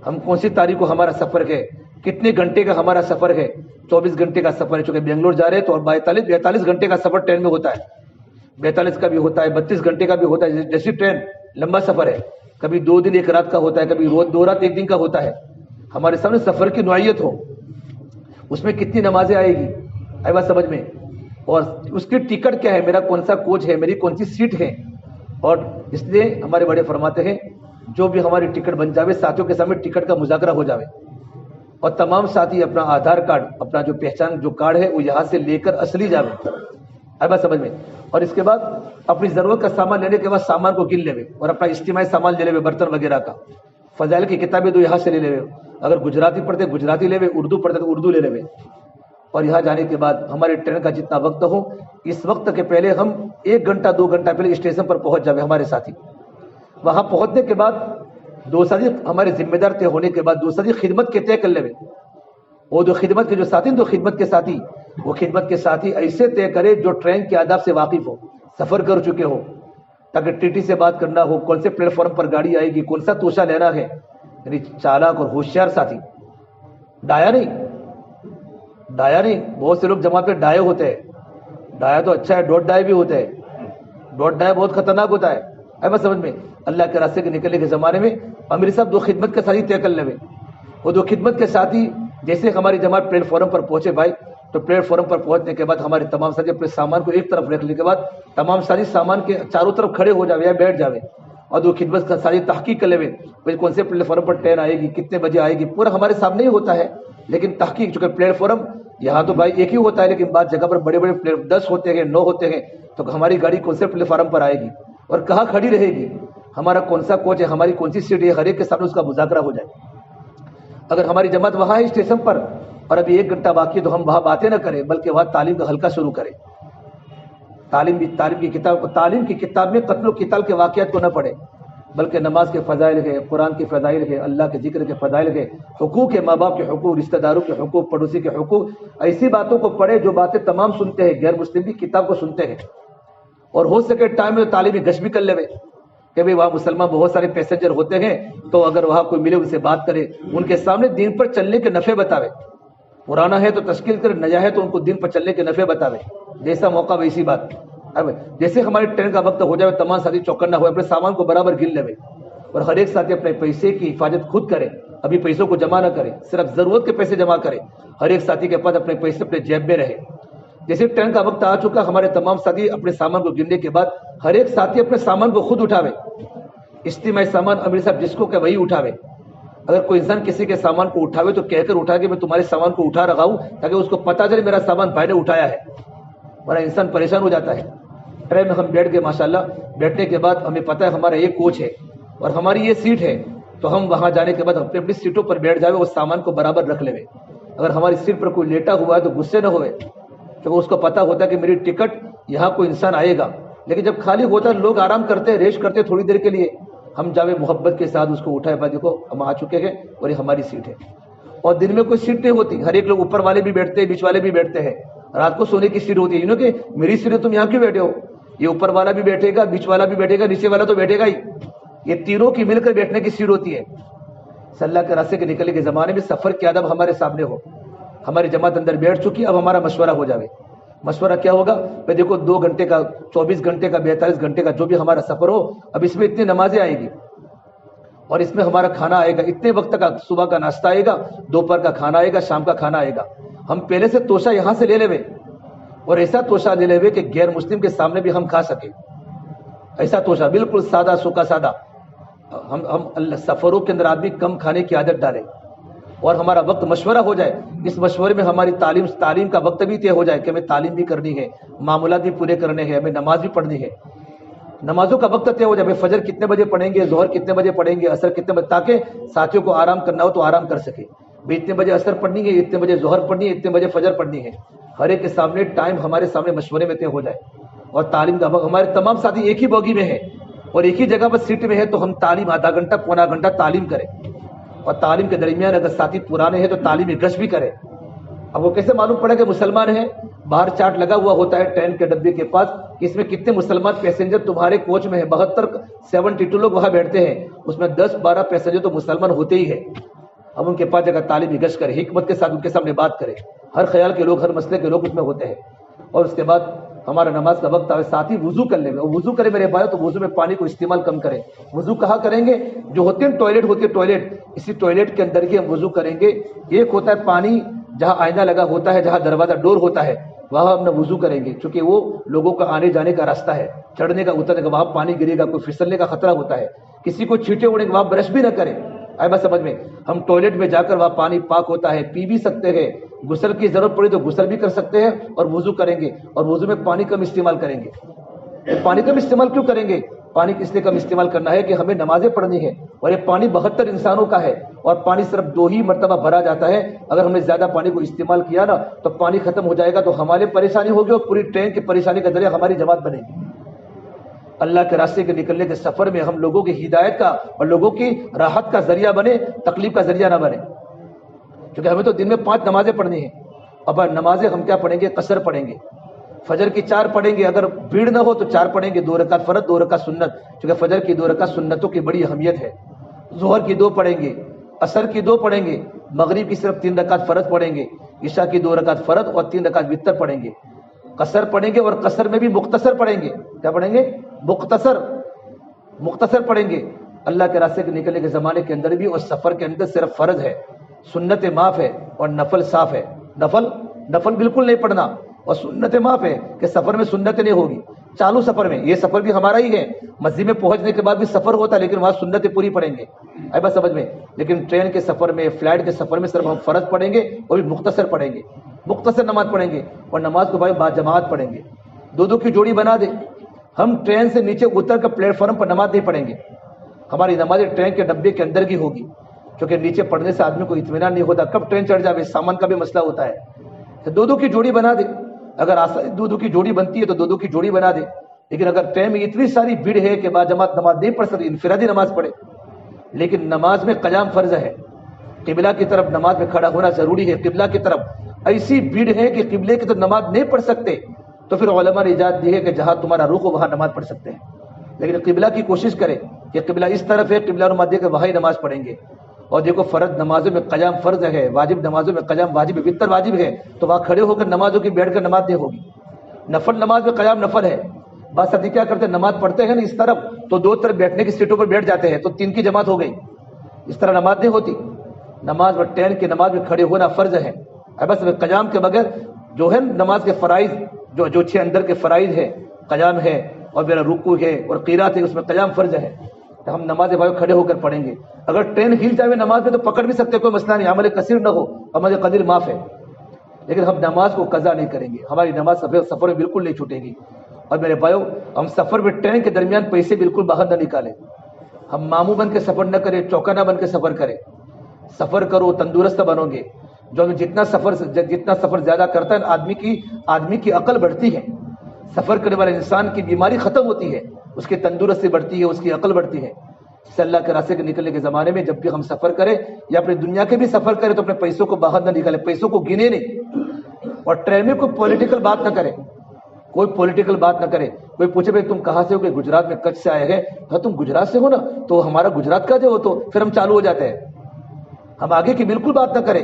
ہم کون سی تاریخ کو ہمارا سفر ہے، کتنے گھنٹے کا ہمارا سفر ہے۔ 24 گھنٹے کا سفر ہے، چونکہ بنگلور جا رہے ہیں تو 42 گھنٹے کا سفر ٹرین میں ہوتا ہے، 42 کا بھی ہوتا ہے، 32 گھنٹے کا بھی ہوتا ہے۔ جیسی ٹرین لمبا سفر ہے، کبھی 2 دن 1 رات کا ہوتا ہے، کبھی 2 رات 1 دن کا ہوتا ہے۔ ہمارے سامنے سفر کی نوعیت ہو، اس میں کتنی نمازیں آئے گی، آئی بات سمجھ میں، اور اس کی ٹکٹ کیا ہے، میرا کون سا کوچ ہے، میری کون سی سیٹ ہے۔ اور اس لیے ہمارے بڑے فرماتے ہیں جو بھی ہماری ٹکٹ بن جاوے ساتھیوں کے سامنے ٹکٹ کا مذاکرہ ہو جاوے، اور تمام ساتھی اپنا آدھار کارڈ، اپنا جو پہچان جو کارڈ ہے وہ یہاں سے لے کر اصلی جاوے، آئی بات سمجھ میں۔ اور اس کے بعد اپنی ضرورت کا سامان لینے کے بعد سامان کو گن لے، اور اپنا اجتماعی سامان لے لے، برتن وغیرہ کا، فضائل کی کتابیں تو یہاں سے لے لے، اگر گجراتی پڑھتے گجراتی لے، اردو پڑھتے تو اردو لے لے۔ اور یہاں جانے کے بعد ہمارے ٹرین کا جتنا وقت ہو، اس وقت کے پہلے ہم 1 گھنٹہ 2 گھنٹہ پہلے اسٹیشن پر پہنچ جاوے ہمارے ساتھی۔ وہاں پہنچنے کے بعد دوسری ہمارے ذمہ دار طے ہونے کے بعد دوسری خدمت کے طے کر لے، وہ جو خدمت کے جو ساتھی دو خدمت کے ساتھی، وہ خدمت کے ساتھی ایسے طے کرے جو ٹرین کے آداب سے واقف ہو، سفر کر چکے ہو، تاکہ ٹی ٹی سے بات کرنا ہو، کون سے پلیٹ فارم پر گاڑی آئے گی، کون سا توشہ لینا ہے۔ یعنی چالاک اور ہوشیار ساتھی، ڈایا نہیں۔ بہت سے لوگ جماعت پہ ڈائے ہوتے ہیں، ڈایا تو اچھا ہے، ڈوٹ ڈائے بھی ہوتے ہیں، ڈوٹ ڈایا بہت خطرناک ہوتا ہے، ہے بس سمجھ میں۔ اللہ کے راستے کے نکلنے کے زمانے میں امیر صاحب 2 خدمت کے ساتھی طے کر لے، وہ 2 خدمت کے ساتھی جیسے ہماری جماعت پلیٹ فارم پر پہنچے بھائی، تو پلیٹ فارم پر پہنچنے کے بعد ہمارے تمام ساتھی اپنے سامان کو ایک طرف رکھنے کے بعد تمام ساتھی سامان کے چاروں طرف کھڑے ہو جاوے یا بیٹھ جاوے، اور 2 خدمت کا ساتھی تحقیق کر لے کون سے پلیٹ فارم پر ٹرین آئے گی، کتنے بجے آئے گی، پورا ہمارے سامنے ہی ہوتا ہے۔ لیکن تحقیق، چونکہ پلیٹ فارم یہاں تو بھائی ایک ہی ہوتا ہے، لیکن بعض جگہ پر بڑے بڑے پلیٹ 10 ہوتے ہیں، 9 ہوتے ہیں، تو ہماری گاڑی کون سے پلیٹ فارم پر آئے گی اور کہاں کھڑی رہے گی، ہمارا کون سا کوچ ہے, ہماری کون سی سیٹ ہے, ہر ایک کے سامنے اس کا مذاکرہ ہو جائے. اگر ہماری جماعت وہاں ہے اسٹیشن پر اور ابھی 1 گھنٹہ باقی, تو ہم وہاں باتیں نہ کریں بلکہ وہاں تعلیم کا حلقہ شروع کریں. تعلیم کی کتاب میں قتل و قتال کے واقعات کو نہ پڑھیں, بلکہ نماز کے فضائل ہے, قرآن کے فضائل ہے, اللہ کے ذکر کے فضائل ہے, حقوق ہے, ماں باپ کے حقوق, رشتہ داروں کے حقوق, پڑوسی کے حقوق, ایسی باتوں کو پڑھے جو باتیں تمام سنتے ہیں. غیر مسلم بھی کتاب کو سنتے ہیں, اور ہو سکے ٹائم میں تعلیمی گشت بھی کر لے کہ بھائی وہاں مسلمان بہت سارے پیسنجر ہوتے ہیں, تو اگر وہاں کوئی ملے ان سے بات کرے, ان کے سامنے دین پر چلنے کے نفع بتاوے. پرانا ہے تو تشکیل کرے, نیا ہے تو ان کو دین پر چلنے کے نفع بتاوے. جیسا موقع ویسی بات. جیسے ہماری ٹرین کا وقت ہو جائے, تمام ساتھی چوکن نہ ہوئے, اپنے سامان کو برابر گن لے, اور ہر ایک ساتھی اپنے پیسے کی حفاظت خود کرے. ابھی پیسوں کو جمع نہ کرے, صرف ضرورت کے پیسے جمع کرے. ہر ایک ساتھی کے پاس اپنے پیسے اپنے جیب میں رہے. جیسے ٹرین کا وقت آ چکا, ہمارے تمام ساتھی اپنے سامان کو گننے کے بعد ہر ایک ساتھی اپنے سامان کو خود اٹھاوے. اجتماعی سامان امیر صاحب جس کو کہ وہی اٹھاوے. اگر کوئی انسان کسی کے سامان کو اٹھاوے تو کہہ کر اٹھا کہ میں تمہارے سامان کو اٹھا رہا ہوں, تاکہ اس کو پتا چلے میرا سامان بھائی نے اٹھایا ہے, ورنہ انسان پریشان ہو جاتا ہے. ٹرین میں ہم بیٹھ گئے, ماشاءاللہ بیٹھنے کے بعد ہمیں پتہ ہے ہمارا یہ کوچ ہے اور ہماری یہ سیٹ ہے, تو ہم وہاں جانے کے بعد اپنی اپنی سیٹوں پر بیٹھ جائے, اس سامان کو برابر رکھ لے. اگر ہماری سیٹ پر کوئی لیٹا ہوا ہے تو غصے نہ ہوئے, کیونکہ اس کو پتا ہوتا ہے کہ میری ٹکٹ یہاں کوئی انسان آئے گا. لیکن جب خالی ہوتا ہے لوگ آرام کرتے ہیں, ریسٹ کرتے تھوڑی دیر کے لیے, ہم جاوے محبت کے ساتھ اس کو اٹھائے, بھائی دیکھو ہم آ چکے ہیں اور یہ ہماری سیٹ ہے. اور دن میں کوئی سیٹ نہیں ہوتی, ہر ایک لوگ اوپر والے بھی بیٹھتے ہیں, بیچ والے بھی بیٹھتے ہیں. رات کو سونے کی سیٹ ہوتی ہے, کہ میری سیٹ ہے تم یہاں کیوں بیٹھے ہو. یہ اوپر والا بھی بیٹھے گا, بیچ والا بھی بیٹھے گا, نیچے والا تو بیٹھے گا ہی. یہ تینوں کی مل کر بیٹھنے کی سیٹ ہوتی ہے. صلی اللہ کے راستے کے نکلنے کے زمانے میں سفر کی ادب ہمارے سامنے ہو. ہماری جماعت اندر بیٹھ چکی, اب ہمارا مشورہ ہو جاوے. مشورہ کیا ہوگا بھائی دیکھو 2 گھنٹے کا, 24 گھنٹے کا, 42 گھنٹے کا جو بھی ہمارا سفر ہو, اب اس میں اتنی نمازیں آئے گی اور اس میں ہمارا کھانا آئے گا, اتنے وقت کا صبح کا ناشتہ آئے گا, دوپہر کا کھانا آئے گا, شام کا کھانا آئے گا. ہم پہلے سے توشہ یہاں سے لے لے, اور ایسا توشہ لے لے کہ غیر مسلم کے سامنے بھی ہم کھا سکیں. ایسا توشہ بالکل سادہ سوکھا سادہ. ہم سفروں کے اندر آدمی کم کھانے کی عادت ڈالے, اور ہمارا وقت مشورہ ہو جائے. اس مشورے میں ہماری تعلیم کا وقت بھی طے ہو جائے کہ ہمیں تعلیم بھی کرنی ہے, معاملات بھی پورے کرنے ہیں, ہمیں نماز بھی پڑھنی ہے. نمازوں کا وقت طے ہو جائے, فجر کتنے بجے پڑھیں گے, ظہر کتنے بجے پڑھیں گے, عصر کتنے بجے, تاکہ ساتھیوں کو آرام کرنا ہو تو آرام کر سکے. اتنے بجے عصر پڑھنی ہے, اتنے بجے ظہر پڑھنی ہے, اتنے بجے فجر پڑھنی ہے. ہر ایک کے سامنے ٹائم ہمارے سامنے مشورے میں طے ہو جائے. اور تعلیم کا وقت, ہمارے تمام ساتھی ایک ہی بوگی میں ہے اور ایک ہی جگہ پر سیٹ میں ہے, تو ہم تعلیم آدھا گھنٹہ پونا گھنٹہ تعلیم کریں. اور تعلیم کے درمیان اگر ساتھی پرانے ہیں تو تعلیمی گشت بھی کریں. اب وہ کیسے معلوم پڑے کہ مسلمان ہیں؟ باہر چارٹ لگا ہوا ہوتا ہے ٹرین کے ڈبے کے پاس کہ اس میں کتنے مسلمان پیسنجر تمہارے کوچ میں ہے. 72 لوگ وہاں بیٹھتے ہیں, اس میں 10-12 پیسنجر تو مسلمان ہوتے ہی ہیں. اب ان کے پاس جگہ تعلیمی گشت کرے, حکمت کے ساتھ ان کے سامنے بات کرے. ہر خیال کے لوگ, ہر مسئلے کے لوگ اس میں ہوتے ہیں. اور اس کے بعد ہمارا نماز کا وقت آئے, ساتھی وضو کر لیں. وضو کرے میرے بھائی, تو وضو میں پانی کو استعمال کم کریں. وضو کہاں کریں گے؟ جو ہوتے ہیں ٹوائلٹ ہوتی ہے, ٹوائلٹ, اسی ٹوائلٹ کے اندر ہی ہم وضو کریں گے. ایک ہوتا ہے پانی جہاں آئینہ لگا ہوتا ہے, جہاں دروازہ ڈور ہوتا ہے, وہاں ہم وضو کریں گے, کیونکہ وہ لوگوں کا آنے جانے کا راستہ ہے, چڑھنے کا اترنے کا, وہاں پانی گرے گا, کوئی پھسلنے کا خطرہ ہوتا ہے. کسی کو چھینٹے اڑے گا, وہاں برش بھی نہ کریں. آئے بات سمجھ میں؟ ہم ٹوائلٹ میں جا کر وہاں پانی پاک ہوتا ہے, پی بھی سکتے ہیں. غسل کی ضرورت پڑی تو غسل بھی کر سکتے ہیں, اور وضو کریں گے. اور وضو میں پانی کم استعمال کریں گے. پانی کم استعمال کیوں کریں گے؟ پانی اس لیے کم استعمال کرنا ہے کہ ہمیں نمازیں پڑھنی ہے, اور یہ پانی 72 انسانوں کا ہے, اور پانی صرف 2 ہی مرتبہ بھرا جاتا ہے. اگر ہم نے زیادہ پانی کو استعمال کیا نا, تو پانی ختم ہو جائے گا, تو ہمارے پریشانی ہوگی, اور پوری ٹرین کی پریشانی کا ذریعہ ہماری جماعت بنے گی. اللہ کے راستے کے نکلنے کے سفر میں ہم لوگوں کی ہدایت کا اور لوگوں کی راحت کا ذریعہ بنے, تکلیف کا ذریعہ نہ بنے. کیونکہ ہمیں تو دن میں 5 نمازیں پڑھنی ہیں. اب نمازیں ہم کیا پڑھیں گے؟ قصر پڑھیں گے. فجر کی 4 پڑھیں گے, اگر بھیڑ نہ ہو تو 4 پڑھیں گے, 2 رکعت فرض, 2 رکعت سنت, کیونکہ فجر کی 2 رکعت سنتوں کی بڑی اہمیت ہے. ظہر کی 2 پڑھیں گے, عصر کی 2 پڑھیں گے, مغرب کی صرف 3 رکعت فرض پڑھیں گے, عشاء کی 2 رکعت فرض اور 3 رکعت وتر پڑھیں گے. قصر پڑھیں گے, اور قصر میں بھی مختصر پڑھیں گے. کیا پڑھیں گے؟ مختصر پڑھیں گے. اللہ کے راستے کے نکلنے کے زمانے کے اندر بھی اور سفر کے اندر صرف فرض ہے, سنت معاف ہے, اور نفل صاف ہے. نفل بالکل نہیں پڑھنا, اور سنت معاف ہے کہ سفر میں سنت نہیں ہوگی. چالو سفر میں, یہ سفر بھی ہمارا ہی ہے, مسجد میں پہنچنے کے بعد بھی سفر ہوتا ہے, لیکن وہاں سنتیں پوری پڑھیں گے. اے بات سمجھ میں؟ لیکن ٹرین کے سفر میں, فلائٹ کے سفر میں صرف ہم فرض پڑھیں گے, اور بھی مختصر پڑھیں گے, مختصر نماز پڑھیں گے. اور نماز کو بھائی با جماعت پڑھیں گے, 2 کی جوڑی بنا دے. ہم ٹرین سے نیچے اتر کر پلیٹ فارم پر نماز نہیں پڑھیں گے. ہماری نماز ٹرین کے ڈبے کے اندر کی ہوگی، کیونکہ نیچے پڑنے سے آدمی کو اطمینان نہیں ہوتا، کب ٹرین چڑھ جائے، سامان کا بھی مسئلہ ہوتا ہے. تو دو کی جوڑی بنا دے، اگر دو کی جوڑی بنتی ہے تو دو کی جوڑی بنا دے. لیکن اگر ٹرین میں اتنی ساری بھیڑ ہے کہ باجماعت نماز نہیں پڑھ سکتی، انفرادی نماز پڑھے. لیکن نماز میں قیام فرض ہے، قبلہ کی طرف نماز میں کھڑا ہونا ضروری ہے. قبلہ کی طرف ایسی بھیڑ ہے کہ قبلے کی طرف نماز نہیں پڑھ سکتے، تو پھر علماء نے اجازت دی ہے کہ جہاں تمہارا رخ ہو وہاں نماز پڑھ سکتے ہیں. لیکن قبلہ کی کوشش کرے کہ قبلہ اس طرف ہے، قبلہ نماز دے کے وہاں ہی نماز پڑھیں گے. اور دیکھو فرض نمازوں میں قیام فرض ہے، واجب نمازوں میں قیام واجب ہے، وتر واجب ہے، تو وہاں کھڑے ہو کر نمازوں کی بیٹھ کر نماز نہیں ہوگی. نفل نماز میں قیام نفل ہے. بعض ساتھی کیا کرتے ہیں، نماز پڑھتے ہیں نا اس طرف، تو دو طرف بیٹھنے کی سیٹوں پر بیٹھ جاتے ہیں، تو 3 کی جماعت ہو گئی. اس طرح نماز نہیں ہوتی. نماز میں ٹرین کی نماز میں کھڑے ہونا فرض ہے. بس قیام کے بغیر جو ہے نماز کے فرائض، جو 6 اندر کے فرائض ہے، قیام ہے اور میرا رکوع ہے اور قرات ہے، اس میں قیام فرض ہے. تو ہم نماز بھائی کھڑے ہو کر پڑھیں گے. اگر ٹرین ہل جائے نماز میں تو پکڑ بھی سکتے، کوئی مسئلہ نہیں، عمل کثیر نہ ہو، عمل قدیر معاف ہے. لیکن ہم نماز کو قضا نہیں کریں گے. ہماری نماز سفر میں بالکل نہیں چھوٹے گی. اور میرے بھائیو، ہم سفر میں ٹرین کے درمیان پیسے بالکل باہر نہ نکالیں. ہم ماموں بن کے سفر نہ کریں، چوکانہ بن کے سفر کریں. سفر کرو، تندرست بنو گے. جو جتنا سفر زیادہ کرتا ہے آدمی کی عقل بڑھتی ہے. سفر کرنے والے انسان کی بیماری ختم ہوتی ہے، اس کی تندرستی بڑھتی ہے، اس کی عقل بڑھتی ہے. اس اللہ کے راستے کے نکلنے کے زمانے میں جب بھی ہم سفر کریں یا اپنی دنیا کے بھی سفر کریں تو اپنے پیسوں کو باہر نہ نکالیں، پیسوں کو گنے نہیں. اور ٹرین میں کوئی پولیٹیکل بات نہ کرے، کوئی پولیٹیکل بات نہ کرے. کوئی پوچھے بھائی تم کہاں سے ہو، کہ گجرات میں کچھ سے آئے ہیں. ہاں تم گجرات سے ہو نا، تو ہمارا گجرات کا جو ہو، تو پھر ہم چالو ہو جاتے ہیں. ہم آگے کی بالکل بات نہ کریں.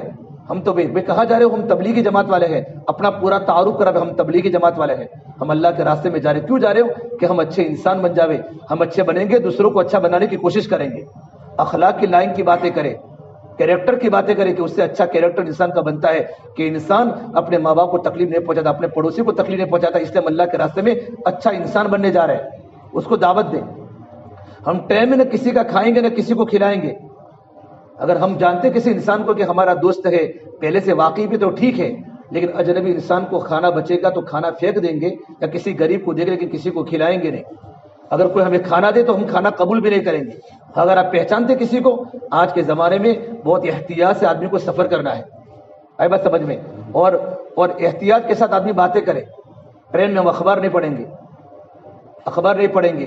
ہم تو بھائی کہاں جا رہے ہو، ہم تبلیغی جماعت والے ہیں. اپنا پورا تعارف کرا، ہم تبلیغی جماعت والے ہیں. ہم اللہ کے راستے میں جا رہے. کیوں جا رہے ہو؟ کہ ہم اچھے انسان بن جاوے، ہم اچھے بنیں گے، دوسروں کو اچھا بنانے کی کوشش کریں گے. اخلاق کی لائن کی باتیں کریں، کیریکٹر کی باتیں کریں کہ اس سے اچھا کیریکٹر انسان کا بنتا ہے کہ انسان اپنے ماں باپ کو تکلیف نہیں پہنچاتا، اپنے پڑوسی کو تکلیف نہیں پہنچاتا. اس لیے ہم اللہ کے راستے میں اچھا انسان بننے جا رہے ہیں، اس کو دعوت دیں. ہم ٹائم میں نہ کسی کا کھائیں گے نہ کسی کو کھلائیں گے. اگر ہم جانتے کسی انسان کو کہ ہمارا دوست ہے پہلے سے واقعی بھی تو ٹھیک ہے، لیکن اجنبی انسان کو کھانا بچے گا تو کھانا پھینک دیں گے یا کسی غریب کو دیں گے، لیکن کسی کو کھلائیں گے نہیں. اگر کوئی ہمیں کھانا دے تو ہم کھانا قبول بھی نہیں کریں گے. اگر آپ پہچانتے کسی کو، آج کے زمانے میں بہت احتیاط سے آدمی کو سفر کرنا ہے. آئی بات سمجھ میں؟ اور احتیاط کے ساتھ آدمی باتیں کرے. ٹرین میں ہم اخبار نہیں پڑھیں گے، اخبار نہیں پڑھیں گے.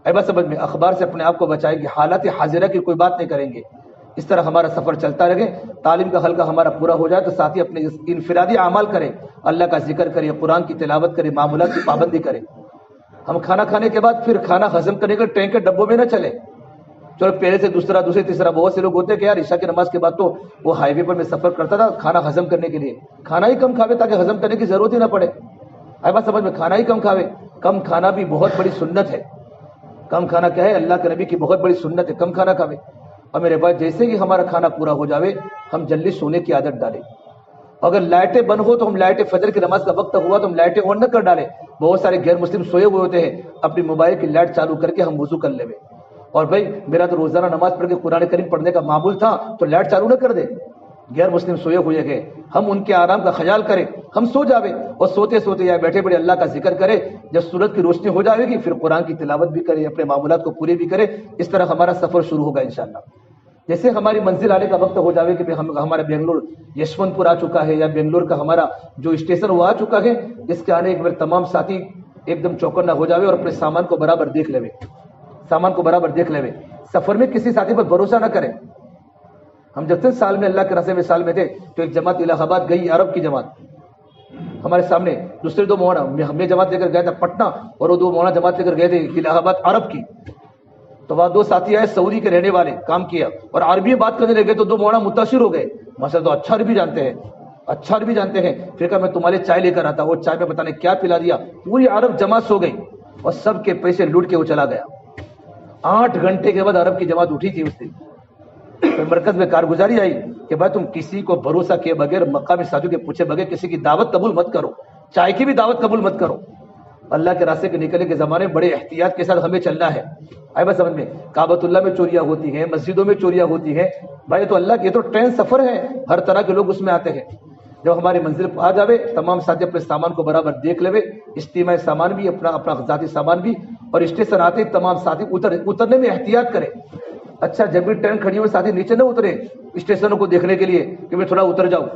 آئی بات سمجھ میں؟ اخبار سے اپنے آپ کو بچائیں گے. حالات حاضرہ کی کوئی بات نہیں کریں گے. اس طرح ہمارا سفر چلتا رہے. تعلیم کا حلقہ ہمارا پورا ہو جائے تو ساتھی اپنے انفرادی اعمال کرے، اللہ کا ذکر کرے، قرآن کی تلاوت کرے، معمولات کی پابندی کرے. ہم کھانا کھانے کے بعد پھر کھانا ہضم کرنے کے ٹرین کے ڈبوں میں نہ چلے. چلو پہلے سے دوسرے تیسرا. بہت سے لوگ ہوتے ہیں کہ یار عشاء کی نماز کے بعد تو وہ ہائی وے پر میں سفر کرتا تھا کھانا ہضم کرنے کے لیے. کھانا ہی کم کھاوے تاکہ ہضم کرنے کی ضرورت ہی نہ پڑے. آئی بات سمجھ میں؟ کھانا ہی کم کھاوے. کم کھانا بھی بہت بڑی سنت ہے. کم کھانا کیا ہے؟ اللہ کے نبی کی بہت بڑی سنت ہے، کم کھانا کھاوے. اور میرے بھائی جیسے ہی ہمارا کھانا پورا ہو جاوے ہم جلدی سونے کی عادت ڈالیں. اگر لائٹیں بند ہو تو ہم لائٹیں، فجر کی نماز کا وقت ہوا تو ہم لائٹیں آن نہ کر ڈالیں. بہت سارے غیر مسلم سوئے ہوئے ہوتے ہیں، اپنی موبائل کی لائٹ چالو کر کے ہم وضو کر لیں. اور بھائی میرا تو روزانہ نماز پڑھ کے قرآن کریم پڑھنے کا معمول تھا تو لائٹ چالو نہ کر دے. غیر مسلم سوئے ہوئے ہیں، ہم ان کے آرام کا خیال کریں. ہم سو جاوے اور سوتے سوتے یا بیٹھے بیٹھے اللہ کا ذکر کرے. جب سورج کی روشنی ہو جائے گی پھر قرآن کی تلاوت بھی کرے، اپنے معمولات کو پورے بھی کرے. اس طرح ہمارا سفر شروع ہوگا انشاءاللہ. جیسے ہماری منزل آنے کا وقت ہو جاوے کہ ہمارا بنگلور یشونت پور آ چکا ہے یا بنگلور کا ہمارا جو اسٹیشن وہ آ چکا ہے، اس کے آنے کے بعد تمام ساتھی ایک دم چوکنا ہو جاوے اور اپنے سامان کو برابر دیکھ لے. سامان کو برابر دیکھ لے. سفر میں کسی ساتھی پر بھروسہ نہ کریں. ہم جب تک سال میں اللہ کے راستے میں سال میں تھے تو ایک جماعت الہ آباد گئی، عرب کی جماعت ہمارے سامنے. دوسرے 2 مولانا ہم نے جماعت لے کر گئے تھے پٹنہ، اور وہ 2 مولانا جماعت لے کر گئے تھے الہ آباد عرب کی. تو وہاں 2 ساتھی آئے سعودی کے رہنے والے، کام کیا اور عربی میں بات کرنے لگے تو 2 مولانا متاثر ہو گئے. ماشاءاللہ تو اچھا عربی جانتے ہیں، اچھا عربی جانتے ہیں. پھر کہا میں تمہارے چائے لے کر آتا. وہ چائے میں پتہ نہیں کیا پلا دیا. پوری عرب جماعت سو گئی اور سب کے پیسے لوٹ کے وہ چلا گیا. 8 گھنٹے کے بعد عرب کی جماعت اٹھی تھی. اس دن پھر مرکز میں کارگزاری آئی کہ بھائی تم کسی کو بھروسہ کیے بغیر، مقامی ساتھیوں کے پوچھے بغیر کسی کی دعوت قبول مت کرو، چائے کی بھی دعوت قبول مت کرو. اللہ کے راستے کے نکلنے کے زمانے میں بڑے احتیاط کے ساتھ ہمیں چلنا ہے. آئے بس سمجھ میں؟ کعبۃ اللہ میں چوریاں ہوتی ہیں، مسجدوں میں چوریاں ہوتی ہیں. بھائی تو اللہ کی یہ تو ٹرین سفر ہے، ہر طرح کے لوگ اس میں آتے ہیں. جب ہماری منزل آ جاوے تمام ساتھی اپنے سامان کو برابر دیکھ لے، اجتماعی سامان بھی، اپنا ذاتی سامان بھی، اور اسٹیشن آتے ہی تمام ساتھی اترنے میں احتیاط کریں. اچھا جب بھی ٹرین کھڑی ہوئی ساتھی نیچے نہ اترے اسٹیشنوں کو دیکھنے کے لیے کہ میں تھوڑا اتر جاؤں،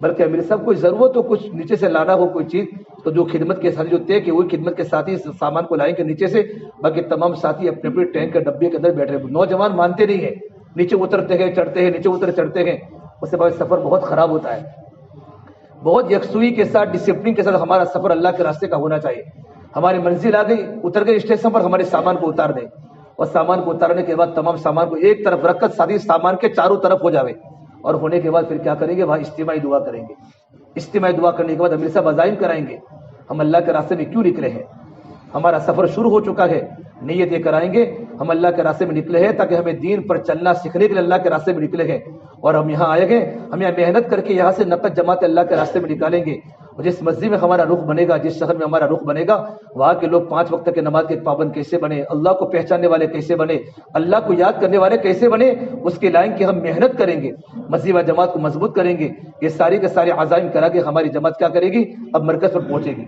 بلکہ امیر صاحب کوئی ضرورت ہو کچھ نیچے سے لانا ہو کوئی چیز تو جو خدمت کے ساتھی جو طے کہ وہی خدمت کے ساتھی اس سامان کو لائیں گے نیچے سے. باقی تمام ساتھی اپنے اپنے ٹرین کے ڈبے کے اندر بیٹھ رہے. نوجوان مانتے نہیں ہیں، نیچے اترتے ہیں چڑھتے ہیں، نیچے اتر چڑھتے ہیں، اس سے بعد سفر بہت خراب ہوتا ہے. بہت یکسوئی کے ساتھ ڈسپلن کے ساتھ ہمارا سفر اللہ کے راستے کا ہونا چاہیے. ہماری منزل آ گئی، اتر گئے اسٹیشن پر، ہمارے سامان کو اتار دیں اور سامان کو اتارنے کے بعد تمام سامان کو ایک طرف رکھ کر ساتھی سامان کے چاروں طرف ہو جاوے. اور ہونے کے بعد پھر کیا کریں گے؟ وہاں اجتماعی دعا کریں گے. اجتماعی دعا کرنے کے بعد امیر صاحب عزائم کرائیں گے ہم اللہ کے راستے میں کیوں نکلے ہیں. ہمارا سفر شروع ہو چکا ہے، نیت یہ کرائیں گے ہم اللہ کے راستے میں نکلے ہیں تاکہ ہمیں دین پر چلنا سیکھنے کے لیے اللہ کے راستے میں نکلے ہیں. اور ہم یہاں آئے ہیں، ہم یہاں محنت کر کے یہاں سے نقد جماعت اللہ کے راستے میں نکالیں گے. اور جس مسجد میں ہمارا رخ بنے گا، جس شہر میں ہمارا رخ بنے گا، وہاں کے لوگ 5 وقت کے نماز کے پابند کیسے بنے، اللہ کو پہچاننے والے کیسے بنے، اللہ کو یاد کرنے والے کیسے بنے، اس کے لائن کی ہم محنت کریں گے، مسجد و جماعت کو مضبوط کریں گے. یہ ساری کے سارے عزائم کرا کے ہماری جماعت کیا کرے گی؟ اب مرکز پر پہنچے گی.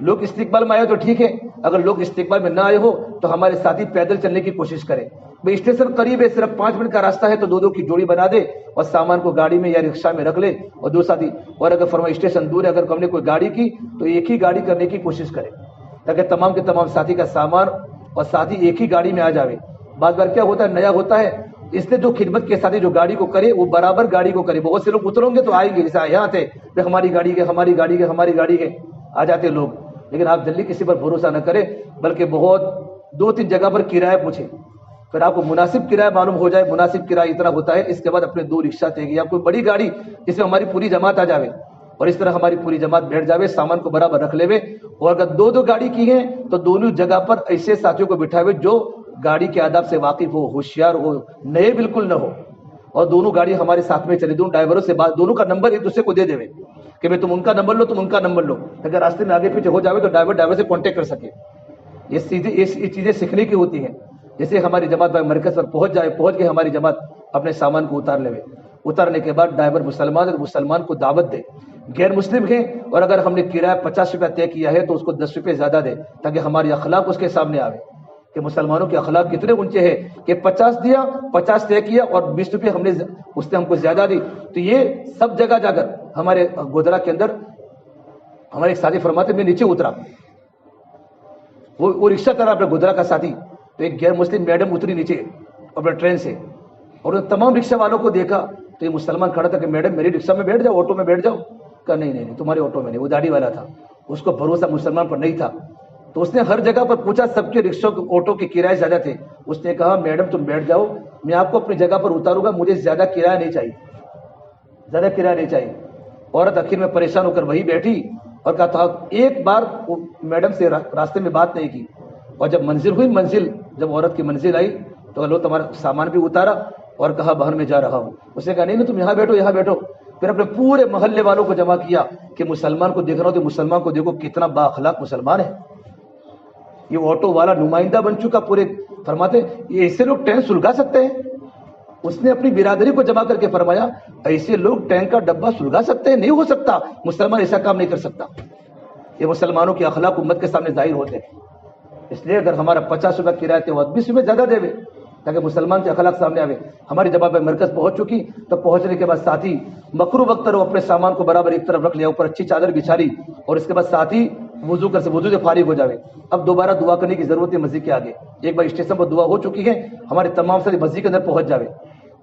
لوگ استقبال میں آئے تو ٹھیک ہے، اگر لوگ استقبال میں نہ آئے ہو تو ہمارے ساتھی پیدل چلنے کی کوشش کریں. بھائی اسٹیشن قریب ہے، صرف 5 منٹ کا راستہ ہے تو 2 کی جوڑی بنا دے اور سامان کو گاڑی میں یا رکشا میں رکھ لے اور 2 ساتھی. اور اگر فرمائے اسٹیشن دور ہے، اگر ہم نے کوئی گاڑی کی تو ایک ہی گاڑی کرنے کی کوشش کرے تاکہ تمام کے تمام ساتھی کا سامان اور ساتھی ایک ہی گاڑی میں آ جاوے. بعض بار کیا ہوتا ہے، نیا ہوتا ہے، اس لیے جو خدمت کے ساتھی جو گاڑی کو کرے وہ برابر گاڑی کو کرے. بہت سے لوگ اتروں گے تو آئیں گے، جیسے یہاں تھے ہماری گاڑی کے ہماری گاڑی کے ہماری گاڑی کے آ جاتے لوگ. لیکن آپ جلدی کسی پر بھروسہ نہ کریں، بلکہ بہت 2-3 جگہ پر کرایہ پوچھیں. پھر آپ کو مناسب کرایہ معلوم ہو جائے، مناسب کرایہ اتنا ہوتا ہے، اس کے بعد اپنے 2 رکشہ دے گی یا کوئی بڑی گاڑی جس میں ہماری پوری جماعت آ جاوے اور اس طرح ہماری پوری جماعت بیٹھ جاوے، سامان کو برابر رکھ لے. اور اگر 2 گاڑی کی ہیں تو دونوں جگہ پر ایسے ساتھیوں کو بٹھائے جو گاڑی کے آداب سے واقف ہو، ہوشیار ہو، نئے بالکل نہ ہو. اور دونوں گاڑی ہمارے ساتھ میں چلے، دونوں ڈرائیوروں سے بات، دونوں کا نمبر ایک دوسرے کو دے دے کہ میں تم ان کا نمبر لو، تم ان کا نمبر لو. اگر راستے میں آگے پیچھے ہو جاوے تو ڈرائیور سے کانٹیکٹ کر سکے. یہ چیزیں سیکھنے کی ہوتی ہیں. جیسے ہماری جماعت بھائی مرکز پر پہنچ کے ہماری جماعت اپنے سامان کو اتار لے. اتارنے کے بعد ڈرائیور مسلمان ہے تو مسلمان کو دعوت دے. غیر مسلم ہے اور اگر ہم نے کرایہ 50 روپیہ طے کیا ہے تو اس کو 10 روپے زیادہ دے تاکہ ہماری اخلاق اس کے سامنے آوے کہ مسلمانوں کے اخلاق کتنے اونچے ہیں کہ 50 دیا، 50 طے کیا اور 20 روپے اس نے ہم کو زیادہ دی. تو یہ سب جگہ جا کر ہمارے گودرا کے اندر ہمارے ایک ساتھی فرماتے میں نیچے اترا، وہ رکشہ کرا اپنے گودرا کا ساتھی، تو ایک غیر مسلم میڈم اتری نیچے اپنے ٹرین سے اور تمام رکشہ والوں کو دیکھا تو یہ مسلمان کھڑا تھا کہ میڈم میری رکشہ میں بیٹھ جاؤ، آٹو میں بیٹھ جاؤ. کہا نہیں تمہارے آٹو میں نہیں. وہ داڑھی والا تھا، اس کو بھروسہ مسلمان پر نہیں تھا تو اس نے ہر جگہ پر پوچھا، سب کے رکشوں آٹو کے کرائے زیادہ تھے. اس نے کہا میڈم تم بیٹھ جاؤ، میں آپ کو اپنی جگہ پر اتاروں گا، مجھے زیادہ کرایہ نہیں چاہیے، زیادہ کرایہ نہیں چاہیے. عورت آخر میں پریشان ہو کر وہی بیٹھی اور کہا تھا ایک بار میڈم سے راستے میں بات نہیں کی. اور جب منزل ہوئی، جب عورت کی منزل آئی تو لو تمہارا سامان بھی اتارا اور کہا باہر میں جا رہا ہوں. اس نے کہا نہیں تم یہاں بیٹھو، یہاں بیٹھو. پھر اپنے پورے محلے والوں کو جمع کیا کہ مسلمان کو دیکھ رہا ہوں تو مسلمان کو دیکھو کتنا با اخلاق مسلمان ہے. یہ آٹو والا نمائندہ بن چکا پورے. فرماتے یہ ایسے لوگ ٹرین سلگا سکتے ہیں. اس نے اپنی برادری کو جمع کر کے فرمایا ایسے لوگ ٹرین کا ڈبہ سلگا سکتے ہیں؟ نہیں ہو سکتا، مسلمان ایسا کام نہیں کر سکتا. یہ مسلمانوں کے اخلاق امت کے سامنے ظاہر ہوتے ہیں. اس لیے اگر ہمارا 50 روپیہ کرایہ تھے وہ 20 روپے زیادہ دے تاکہ مسلمان کے اخلاق سامنے آوے. ہماری جب آپ مرکز پہنچ چکی تو پہنچنے کے بعد ساتھی مکرو وقت وہ اپنے سامان کو برابر ایک طرف رکھ لیا، اوپر اچھی چادر بچھا لی اور اس کے بعد ساتھی وضو سے فارغ ہو جاوے. اب دوبارہ دعا کرنے کی ضرورت ہے مسجد کے آگے. ایک بار اسٹیشن پر دعا ہو چکی ہے، ہمارے تمام ساری مسجد کے اندر پہنچ جاوے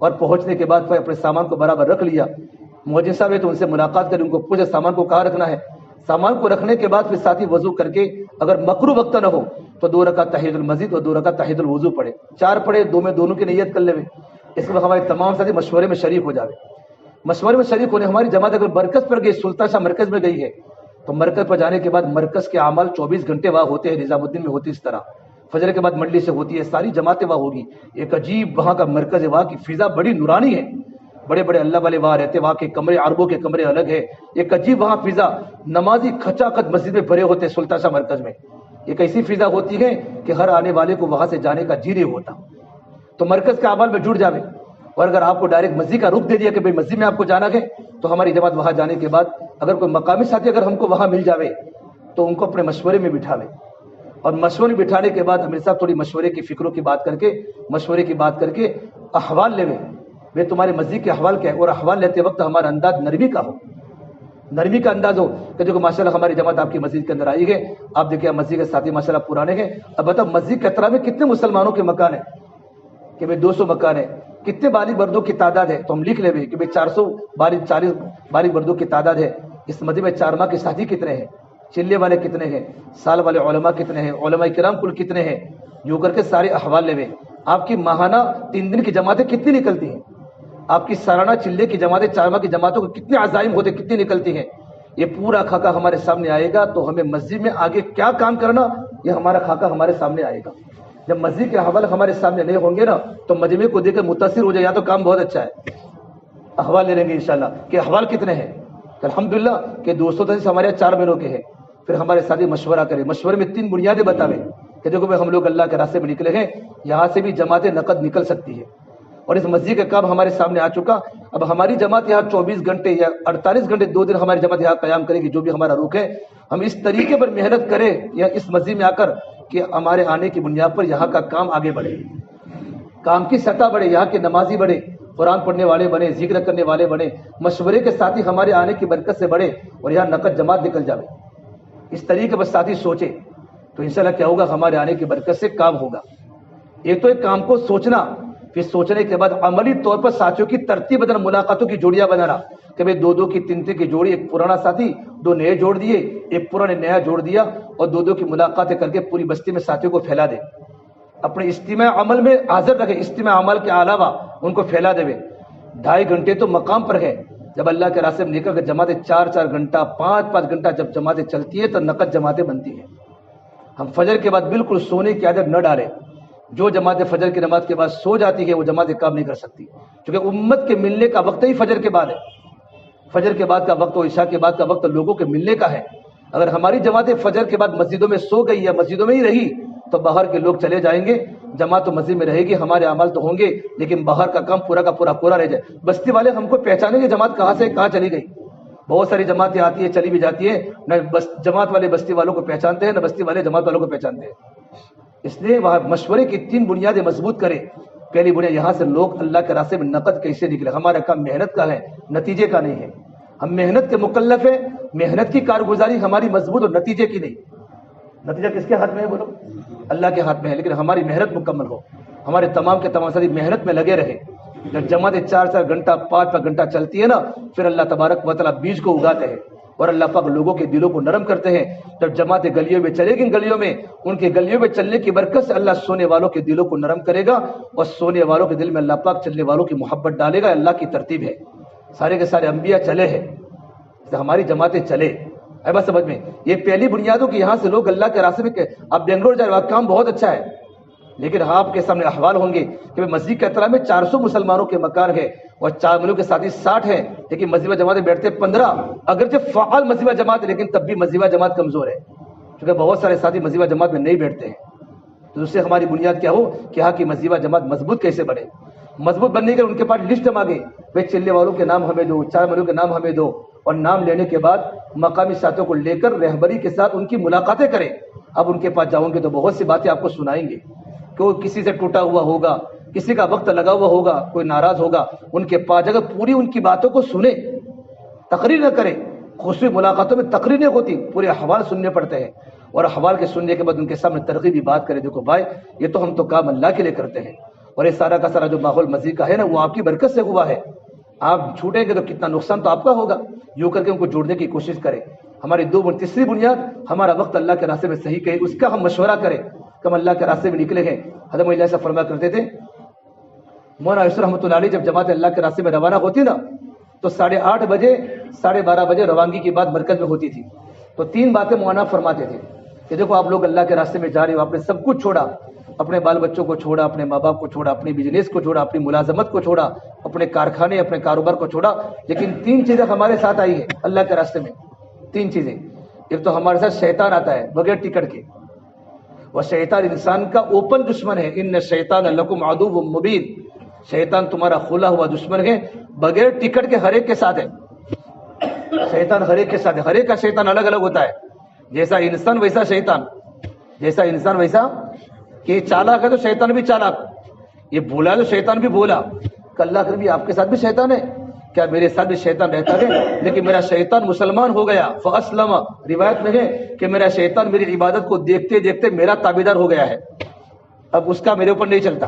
اور پہنچنے کے بعد اپنے سامان کو برابر رکھ لیا. مؤذن صاحب ہے تو ان سے ملاقات کری، ان کو پوچھا سامان کو کہاں رکھنا ہے. سامان کو رکھنے کے بعد پھر ساتھی وضو کر کے اگر مکرو وقت نہ ہو تو 2 رکعت تحیۃ المسجد اور 2 رکعت تحیۃ الوضو پڑھے. 4 پڑھے، 2 میں دونوں کی نیت کر لے. اس کے بعد ہمارے تمام ساتھی مشورے میں شریک ہو جاوے. مشورے میں شریک ہونے ہماری جماعت اگر مرکز پر گئی، سلطان شاہ مرکز میں گئی ہے تو مرکز پر جانے کے بعد مرکز کے اعمال 24 گھنٹے وہاں ہوتے ہیں. نظام الدین میں ہوتی اس طرح فجر کے بعد منڈی سے ہوتی ہے، ساری جماعتیں وہاں ہوگی. ایک عجیب وہاں کا مرکز ہے، وہاں کی فضا بڑی نورانی ہے. بڑے بڑے اللہ والے وہاں رہتے، وہاں کے کمرے عربوں کے کمرے الگ ہے. ایک عجیب وہاں فضا، نمازی کھچا کھچ مسجد میں بھرے ہوتے سلطان شاہ مرکز میں. ایک ایسی فضا ہوتی ہے کہ ہر آنے والے کو وہاں سے جانے کا جی نہیں ہوتا. تو مرکز کے اعمال میں جڑ جاوے. اور اگر آپ کو ڈائریکٹ مسجد کا رخ دے دیا کہ بھائی مسجد میں آپ کو جانا ہے تو ہماری جماعت وہاں جانے کے بعد اگر کوئی مقامی ساتھی اگر ہم کو وہاں مل جاوے تو ان کو اپنے مشورے میں بٹھاوے اور مشورے بٹھانے کے بعد امیر صاحب تھوڑی مشورے کی فکروں کی بات کر کے احوال لے بھائی تمہاری مسجد کے احوال کیا ہے، اور احوال لیتے وقت ہمارا انداز نرمی کا ہو، نرمی کا انداز ہو کہ دیکھو ماشاءاللہ ہماری جماعت آپ کی مسجد کے اندر آئی ہے، آپ دیکھیے مسجد کے ساتھی ماشاءاللہ پرانے ہیں، اب بتاؤ مسجد کے اطراف میں کتنے مسلمانوں کے مکان ہیں کہ بھائی 200 مکان ہے، کتنے بالغ مردوں کی تعداد ہے تو ہم لکھ لیں کہ بھائی 40 بالغ مردوں کی تعداد ہے، اس مسجد میں 4 ماہ کے ساتھی کتنے ہیں، چلے والے کتنے ہیں، سال والے علماء کتنے ہیں، علماء کرام کل کتنے ہیں، یوں کر کے سارے احوال لے آپ کی ماہانہ 3 دن کی جماعتیں کتنی نکلتی ہیں، آپ کی سالانہ چلے کی جماعتیں 4 ماہ کی جماعتوں کو کتنے عزائم ہوتے کتنی نکلتی ہیں، یہ پورا خاکہ ہمارے سامنے آئے گا تو ہمیں مسجد میں آگے کیا کام کرنا یہ ہمارا خاکہ ہمارے سامنے آئے گا۔ جب مسجد کے احوال ہمارے سامنے نہیں ہوں گے نا تو مجمع کو دیکھ کر متاثر ہو جائے یا تو کام بہت اچھا ہے، احوال لے لیں گے انشاءاللہ کہ احوال کتنے ہیں، الحمدللہ کہ 210 ہمارے یہاں 4 مہینوں کے ہیں، پھر ہمارے ساتھی مشورہ کریں، مشورے میں 3 بنیادیں بتاویں کہ دیکھو بھائی ہم لوگ اللہ کے راستے میں نکلے ہیں، یہاں سے بھی جماعت نقد نکل سکتی ہے اور اس مسجد کا کام ہمارے سامنے آ چکا، اب ہماری جماعت یہاں 24 گھنٹے یا 48 گھنٹے 2 دن ہماری جماعت یہاں قیام کرے گی، جو بھی ہمارا رخ ہے ہم اس طریقے پر محنت کریں یا اس مسجد میں آ کر کہ ہمارے آنے کی بنیاد پر یہاں کا کام آگے بڑھے، کام کی سطح بڑھے، یہاں کے نمازی بڑھے، قرآن پڑھنے والے بنے، ذکر کرنے والے بنے، مشورے کے ساتھی ہمارے آنے کی برکت سے بڑھے اور یہاں نقد جماعت نکل جائے، اس طریقے پر ساتھی سوچے تو انشاءاللہ کیا ہوگا، ہمارے آنے کی برکت سے کام ہوگا۔ ایک تو ایک کام کو سوچنا، پھر سوچنے کے بعد عملی طور پر ساتھیوں کی ترتیب بدلنا، ملاقاتوں کی جوڑیاں بنانا کہ بھائی 2 کی 3 کی جوڑی، ایک پرانا ساتھی 2 نئے جوڑ دیے، ایک پرانے نیا جوڑ دیا اور 2 کی ملاقاتیں کر کے پوری بستی میں ساتھیوں کو پھیلا دے، اپنے اجتماع عمل میں حاضر رکھے، اجتماع عمل کے علاوہ ان کو پھیلا دے۔ 2.5 گھنٹے تو مقام پر ہے، جب اللہ کے راستے میں نکل کر جماعتیں 4 گھنٹہ 5 گھنٹہ جب جماعتیں چلتی ہے تو نقد جماعتیں بنتی ہیں۔ ہم فجر کے بعد بالکل سونے کی عادت نہ ڈالیں، جو جماعت فجر کی نماز کے بعد سو جاتی ہے وہ جماعت کام نہیں کر سکتی، کیونکہ امت کے ملنے کا وقت ہی فجر کے بعد ہے، فجر کے بعد کا وقت اور عشاء کے بعد کا وقت لوگوں کے ملنے کا ہے۔ اگر ہماری جماعتیں فجر کے بعد مسجدوں میں سو گئی یا مسجدوں میں ہی رہی تو باہر کے لوگ چلے جائیں گے، جماعت تو مسجد میں رہے گی، ہمارے اعمال تو ہوں گے لیکن باہر کا کام پورا کا پورا رہ جائے، بستی والے ہم کو پہچانیں گے جماعت کہاں سے کہاں چلی گئی۔ بہت ساری جماعتیں آتی ہیں چلی بھی جاتی ہیں، نہ جماعت والے بستی والوں کو پہچانتے ہیں نہ بستی والے جماعت والوں کو پہچانتے ہیں، اس لیے وہاں مشورے کی 3 بنیادیں مضبوط کریں۔ پہلی بنیاد یہاں سے لوگ اللہ کے راستے میں نقد کیسے نکلے، ہمارا کام محنت کا ہے نتیجے کا نہیں ہے، ہم محنت کے مکلف ہیں، محنت کی کارگزاری ہماری مضبوط اور نتیجے کی نہیں، نتیجہ کس کے ہاتھ میں ہے بولو، اللہ کے ہاتھ میں ہے، لیکن ہماری محنت مکمل ہو، ہمارے تمام کے تمام ساتھی محنت میں لگے رہے۔ جب جماعتیں 4 گھنٹہ 5 گھنٹہ چلتی ہے نا پھر اللہ تبارک و تعالیٰ بیج کو اگاتے ہیں اور اللہ پاک لوگوں کے دلوں کو نرم کرتے ہیں۔ جب جماعتیں گلیوں میں چلے گی، گلیوں میں ان کے گلیوں میں چلنے کی برکت سے اللہ سونے والوں کے دلوں کو نرم کرے گا اور سونے والوں کے دل میں اللہ پاک چلنے والوں کی محبت ڈالے گا۔ اللہ کی ترتیب ہے، سارے کے سارے انبیاء چلے ہیں، ہماری جماعتیں چلے، ہے بس سمجھ میں۔ یہ پہلی بنیادوں کہ یہاں سے لوگ اللہ کے راستے میں، آپ بنگلور جائے وہاں کام بہت اچھا ہے لیکن آپ کے سامنے احوال ہوں گے کہ مسجد کے اطراف میں 400 مسلمانوں کے مکان ہے اور 4 ملکوں کے ساتھی 60 ہیں لیکن مسجد جماعتیں بیٹھتے 15، اگرچہ فعال مسجد جماعت لیکن تب بھی مسجد جماعت کمزور ہے کیونکہ بہت سارے ساتھی مسجد جماعت میں نہیں بیٹھتے ہیں۔ تو اس سے ہماری بنیاد کیا ہو کہ یہاں کی مسجد جماعت مضبوط کیسے بنے، مضبوط بننے کے ان کے پاس لسٹ مانگے، بھائی چلنے والوں کے نام ہمیں دو، 4 ملکوں کے نام ہمیں دو، اور نام لینے کے بعد مقامی ساتھیوں کو لے کر رہبری کے ساتھ ان کی ملاقاتیں کریں۔ اب ان کے پاس جاؤں گے تو بہت سی باتیں آپ کو سنائیں گے کہ وہ کسی سے ٹوٹا ہوا ہوگا، کسی کا وقت لگا ہوا ہوگا، کوئی ناراض ہوگا، ان کے پاس جگہ پوری ان کی باتوں کو سنیں، تقریر نہ کریں۔ خصوصی ملاقاتوں میں تقریر نہیں ہوتی، پورے احوال سننے پڑتے ہیں اور احوال کے سننے کے بعد ان کے سامنے ترغیبی بات کریں، دیکھو بھائی یہ تو ہم تو کام اللہ کے لیے کرتے ہیں اور یہ سارا کا سارا جو ماحول مسجد کا ہے نا وہ آپ کی برکت سے ہوا ہے، آپ چھوٹیں گے تو کتنا نقصان تو آپ کا ہوگا، یوں کر کے ان کو جوڑنے کی کوشش کریں۔ ہماری تیسری بنیاد ہمارا وقت اللہ کے راستے میں صحیح کرے، اس کا ہم مشورہ کریں کہ ہم اللہ کے راستے میں نکلے ہیں۔ حضرت اللہ سے فرمایا کرتے تھے مولانا یوسف رحمۃ اللہ علیہ، جب جماعت اللہ کے راستے میں روانہ ہوتی نا تو 8:30 بجے 12:30 بجے روانگی کی بات مرکز میں ہوتی تھی، تو 3 باتیں مولانا فرماتے تھے کہ دیکھو آپ لوگ اللہ کے راستے میں جا رہے ہو، آپ نے سب کچھ چھوڑا، اپنے بال بچوں کو چھوڑا، اپنے ماں باپ کو چھوڑا، اپنی بزنس کو چھوڑا، اپنی ملازمت کو چھوڑا، اپنے کارخانے اپنے کاروبار کو چھوڑا، لیکن 3 چیزیں ہمارے ساتھ آئی ہیں اللہ کے راستے میں، 3 چیزیں۔ ایک تو ہمارے ساتھ شیطان آتا ہے بغیر ٹکٹ کے، وہ شیطان انسان کا اوپن دشمن ہے، ان شیطان لکم عدو مبین، شیطان تمہارا کھلا ہوا دشمن ہے، بغیر ٹکٹ کے ہر ایک کے ساتھ ہے، شیطان ہر ایک کے ساتھ ہے، ہر ایک کا شیطان الگ الگ ہوتا ہے، جیسا انسان ویسا شیطان۔ جیسا انسان ویسا کہ چالاک ہے تو شیطان بھی چالاک، یہ بولا تو شیطان بھی بولا کہ اللہ کر بھی آپ کے ساتھ بھی شیطان ہے کیا؟ میرے ساتھ بھی شیطان رہتا ہے، لیکن میرا شیطان مسلمان ہو گیا، فاسلم، روایت میں ہے کہ میرا شیطان میری عبادت کو دیکھتے دیکھتے میرا تابعدار ہو گیا ہے، اب اس کا میرے اوپر نہیں چلتا۔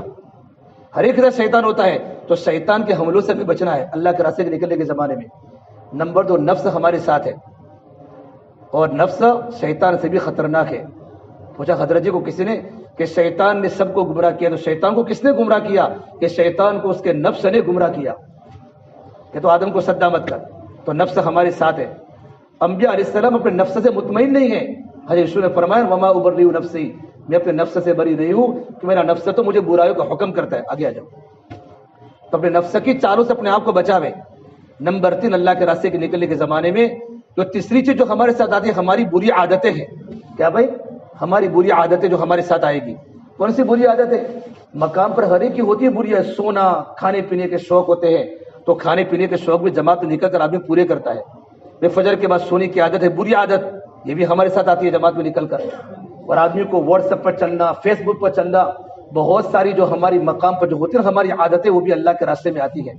ہر ایک طرح شیطان ہوتا ہے، تو شیطان کے حملوں سے بھی بچنا ہے اللہ کے راستے کے نکلنے کے زمانے میں۔ نمبر 2، نفس ہمارے ساتھ ہے، اور نفس شیطان سے بھی خطرناک ہے۔ پوچھا حضرت جی کو کسی نے کہ شیطان نے سب کو گمراہ کیا، تو شیطان کو کس نے گمراہ کیا؟ کہ شیطان کو اس کے نفس نے گمراہ کیا کہ تو آدم کو سجدہ مت کر، تو نفس ہمارے ساتھ ہے۔ انبیاء علیہ السلام اپنے نفس سے مطمئن نہیں ہیں، حضرت یسوع نے فرمایا وما ابرئ نفسی، میں اپنے نفس سے بری نہیں ہوں کہ میرا نفس تو مجھے برائیوں کا حکم کرتا ہے۔ آگے آ جاؤ، تو اپنے نفس کی چالوں سے اپنے آپ کو بچاوے۔ نمبر 3، اللہ کے راستے کے نکلنے کے زمانے میں جو تیسری چیز جو ہمارے ساتھ آتی ہے ہماری بری عادتیں ہیں۔ کیا بھائی؟ ہماری بری عادتیں جو ہمارے ساتھ آئے گی۔ کون سی بری عادتیں؟ مقام پر ہر ایک کی ہوتی ہے بری ہے، سونا، کھانے پینے کے شوق ہوتے ہیں، تو کھانے پینے کے شوق بھی جماعت میں نکل کر آدمی پورے کرتا ہے۔ بے فجر کے بعد سونے کی عادت ہے، بری عادت، یہ بھی ہمارے ساتھ آتی ہے جماعت میں نکل کر۔ اور آدمی کو واٹس ایپ پر چلنا، فیس بک پر چلنا، بہت ساری جو ہماری مقام پر جو ہوتی ہیں ہماری عادتیں، وہ بھی اللہ کے راستے میں آتی ہیں۔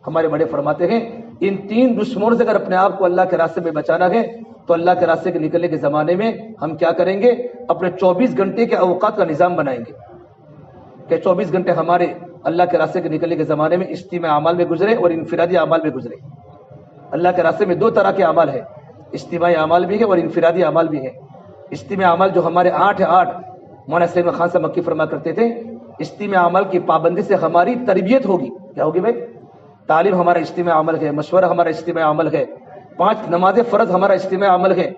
ہمارے بڑے فرماتے ہیں ان 3 دشمنوں سے اگر اپنے آپ کو اللہ کے راستے میں بچانا ہے تو اللہ کے راستے کے نکلنے کے زمانے میں ہم کیا کریں گے؟ اپنے 24 گھنٹے کے اوقات کا نظام بنائیں گے کہ 24 گھنٹے ہمارے اللہ کے راستے کے نکلنے کے زمانے میں اجتماعی اعمال میں گزرے اور انفرادی اعمال میں گزرے۔ اللہ کے راستے میں 2 طرح کے اعمال ہیں، اجتماعی اعمال بھی ہے اور انفرادی اعمال بھی ہے۔ اجتماعی اعمال جو ہمارے 8 مولانا سید خان صاحب مکی فرما کرتے تھے، اجتماعی اعمال کی پابندی سے ہماری تربیت ہوگی۔ کیا ہوگی بھائی؟ تعلیم ہمارا اجتماعی عمل ہے، مشورہ ہمارا اجتماعی عمل ہے، 5 نماز فرض ہمارا اجتماعی عمل ہے،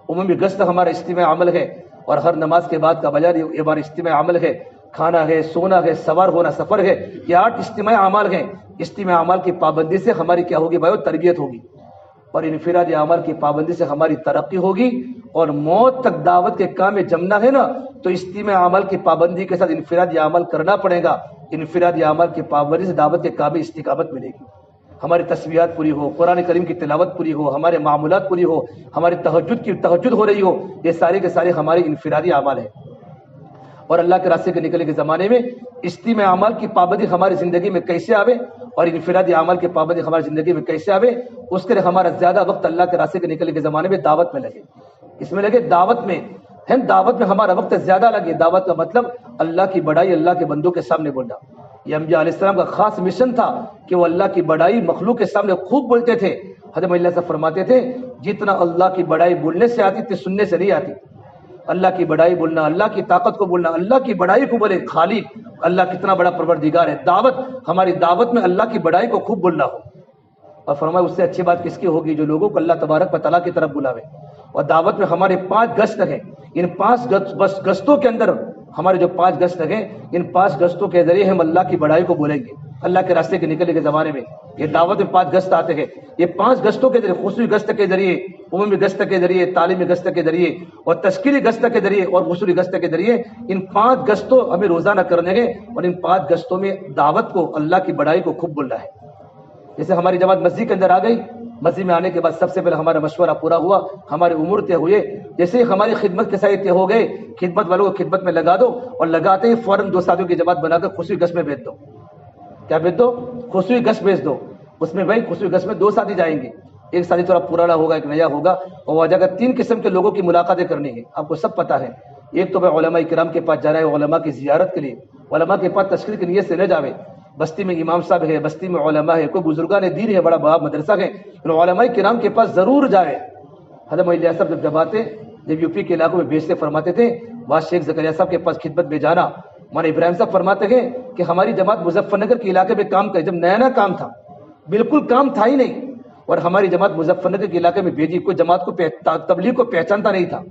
عمومی گشت ہمارا اجتماعی عمل ہے، اور ہر نماز کے بعد کا بیان یہ ہمارا اجتماعی عمل ہے۔ کھانا ہے، سونا ہے، سوار ہونا، سفر ہے، یہ 8 اجتماعی اعمال ہیں۔ اجتماعی اعمال کی پابندی سے ہماری کیا ہوگی بھائی؟ تربیت ہوگی، اور انفرادی اعمال کی پابندی سے ہماری ترقی ہوگی، اور موت تک دعوت کے کام میں جمنا ہے نا، تو اجتماعی اعمال کی پابندی کے ساتھ انفرادی عمل کرنا پڑے گا۔ انفرادی اعمال کی پابندی سے دعوت کے کام میں استقامت ملے گی، ہماری تسبیحات پوری ہو، قرآن کریم کی تلاوت پوری ہو، ہمارے معمولات پوری ہو، ہماری تہجد ہو رہی ہو، یہ سارے کے سارے ہمارے انفرادی اعمال ہیں۔ اور اللہ کے راستے کے نکلنے کے زمانے میں اجتماعی اعمال کی پابندی ہماری زندگی میں کیسے آوے اور انفرادی اعمال کی پابندی ہماری زندگی میں کیسے آوے، اس کے لیے ہمارا زیادہ وقت اللہ کے راستے کے نکلنے کے زمانے میں دعوت میں لگے، اس میں لگے دعوت میں دعوت میں ہمارا وقت زیادہ لگے۔ دعوت کا مطلب اللہ کی بڑائی اللہ کے بندوں کے سامنے بولنا۔ یہ انبیاء علیہ السلام کا خاص مشن تھا کہ وہ اللہ کی بڑائی مخلوق کے سامنے خوب بولتے تھے۔ حضرت اللہ سے فرماتے تھے جتنا اللہ کی بڑائی بولنے سے آتی تھی سننے سے نہیں آتی۔ اللہ کی بڑائی بولنا، اللہ کی طاقت کو بولنا، اللہ کی بڑائی کو بولے، خالق اللہ کتنا بڑا پروردگار ہے۔ دعوت، ہماری دعوت میں اللہ کی بڑائی کو خوب بولنا ہو، اور فرمایا اس سے اچھی بات کس کی ہوگی جو لوگوں کو اللہ تبارک و تعالیٰ کی طرف بلاوے۔ اور دعوت میں ہمارے 5 گشت ہیں، ان 5 گشتوں کے اندر ہمارے جو 5 گشت ہیں، ان 5 گشتوں کے ذریعے ہم اللہ کی بڑائی کو بولیں گے اللہ کے راستے کے نکلنے کے زمانے میں۔ یہ دعوت میں 5 گشت آتے ہیں، یہ 5 گشتوں کے ذریعے، خصوصی گشت کے ذریعے، عمومی گشت کے ذریعے، تعلیمی گشت کے ذریعے اور تشکیلی گشت کے ذریعے اور خصوصی گشت کے ذریعے، ان 5 گشتوں ہمیں روزانہ کرنے ہیں، اور ان 5 گشتوں میں دعوت کو اللہ کی بڑائی کو خوب بولنا ہے۔ جیسے ہماری جماعت مسجد کے اندر آ گئی، مسجد میں آنے کے بعد سب سے پہلے ہمارا مشورہ پورا ہوا، ہمارے امور طے ہوئے، جیسے ہی ہماری خدمت کے ساتھ طے ہو گئے، خدمت والوں کو خدمت میں لگا دو، اور لگاتے ہی فوراً 2 ساتھیوں کی جماعت بنا کر خصوصی گشت میں بھیج دو۔ کیا بھیج دو؟ خصوصی گشت بھیج دو۔ اس میں بھائی خصوصی گشت میں 2 ساتھی جائیں گے، ایک ساتھی تھوڑا پرانا ہوگا، ایک نیا ہوگا، اور وہ جگہ 3 قسم کے لوگوں کی ملاقاتیں کرنی ہے، آپ کو سب پتہ ہے۔ ایک تو بھائی علماء کرام کے پاس جا رہا ہے علماء کی زیارت کے لیے، علماء کے پاس تشکیل کی نیت سے نہ جاوے۔ بستی میں امام صاحب ہے، بستی میں علماء ہے، کوئی بزرگان دین ہے، بڑا بڑا مدرسہ ہے، تو علماء کرام کے پاس ضرور جائے۔ حضرت علیہ صاحب جب آتے، جب یوپی کے علاقوں میں بیچتے فرماتے تھے وہاں شیخ زکریا صاحب کے پاس خدمت میں جانا۔ مولانا ابراہیم صاحب فرماتے ہیں کہ ہماری جماعت مظفر نگر کے علاقے میں کام کرے، جب نیا کام تھا، بالکل کام تھا ہی نہیں، اور ہماری جماعت مظفر نگر کے علاقے میں بھیجی، کوئی جماعت کو تبلیغ کو پہچانتا نہیں تھا،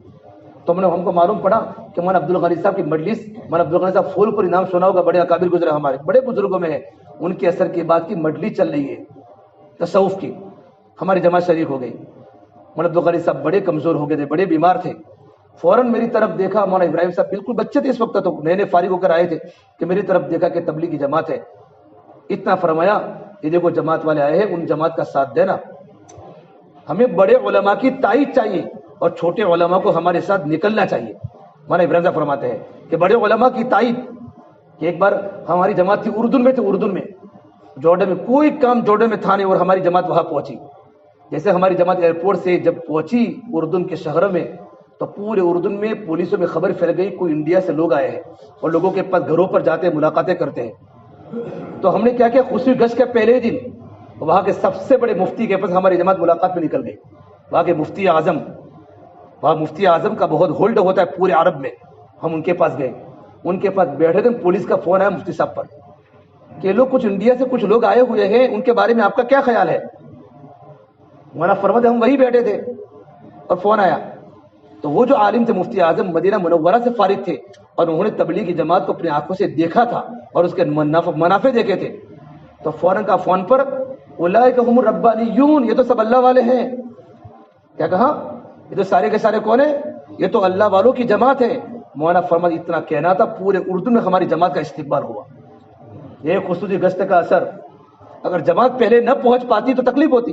تو ہم کو معلوم پڑا کہ مولانا عبدالغنی صاحب کی مجلس، مولانا عبدالغنی صاحب پھول پر انعام سنا ہوگا، بڑے اکابر گزرے ہمارے، بڑے بزرگوں میں ہے، ان کے اثر کے بعد کی مجلس چل رہی ہے تصوف کی، ہماری جماعت شریک ہو گئی۔ مولانا عبدالغنی صاحب بڑے کمزور ہو گئے تھے، بڑے بیمار تھے، فوراً میری طرف دیکھا، مولانا ابراہیم صاحب بالکل بچے تھے اس وقت، تو نئے نئے فارغ ہو کر آئے تھے، کہ میری طرف دیکھا کہ تبلیغ کی جماعت ہے، اتنا فرمایا یہ دیکھو جماعت والے آئے ہیں، ان جماعت کا ساتھ دینا، ہمیں بڑے علماء کی تائید چاہیے اور چھوٹے علماء کو ہمارے ساتھ نکلنا چاہیے۔ مولانا ابراہیم صاحب فرماتے ہیں کہ بڑے علماء کی تائید کہ ایک بار ہماری جماعت تھی اردن میں، اردن میں جارڈن میں کوئی کام جارڈن میں تھا نہیں، اور ہماری جماعت وہاں پہنچی. جیسے ہماری جماعت ایئرپورٹ سے جب پہنچی اردن کے شہر میں تو پورے اردن میں پولیسوں میں خبر پھیل گئی کوئی انڈیا سے لوگ آئے ہیں اور لوگوں کے پاس گھروں پر جاتے ہیں، ملاقاتیں کرتے ہیں. تو ہم نے کیا کیا، خصوصی گشت کے پہلے دن وہاں کے سب سے بڑے مفتی کے پاس ہماری جماعت ملاقات میں نکل گئی. وہاں کے مفتی اعظم، وہاں مفتی اعظم کا بہت ہولڈ ہوتا ہے پورے عرب میں. ہم ان کے پاس گئے، ان کے پاس بیٹھے تھے، پولیس کا فون آیا مفتی صاحب پر کہ لوگ کچھ انڈیا سے کچھ لوگ آئے ہوئے ہیں، ان کے بارے میں آپ کا کیا خیال ہے؟ مولانا فرماتے ہم وہی بیٹھے تھے اور فون آیا. تو وہ جو عالم تھے مفتی اعظم مدینہ منورہ سے فارغ تھے اور انہوں نے تبلیغی جماعت کو اپنی آنکھوں سے دیکھا تھا اور اس کے منافع دیکھے تھے. تو فوراً کا فون پر اولئک هم الربانیون، یہ تو سب اللہ والے ہیں. کیا کہا؟ یہ تو سارے کے سارے کون ہیں؟ یہ تو اللہ والوں کی جماعت ہے. مولانا فرماتے اتنا کہنا تھا، پورے اردو میں ہماری جماعت کا استقبال ہوا. یہ خصوصی گشت کا اثر. اگر جماعت پہلے نہ پہنچ پاتی تو تکلیف ہوتی.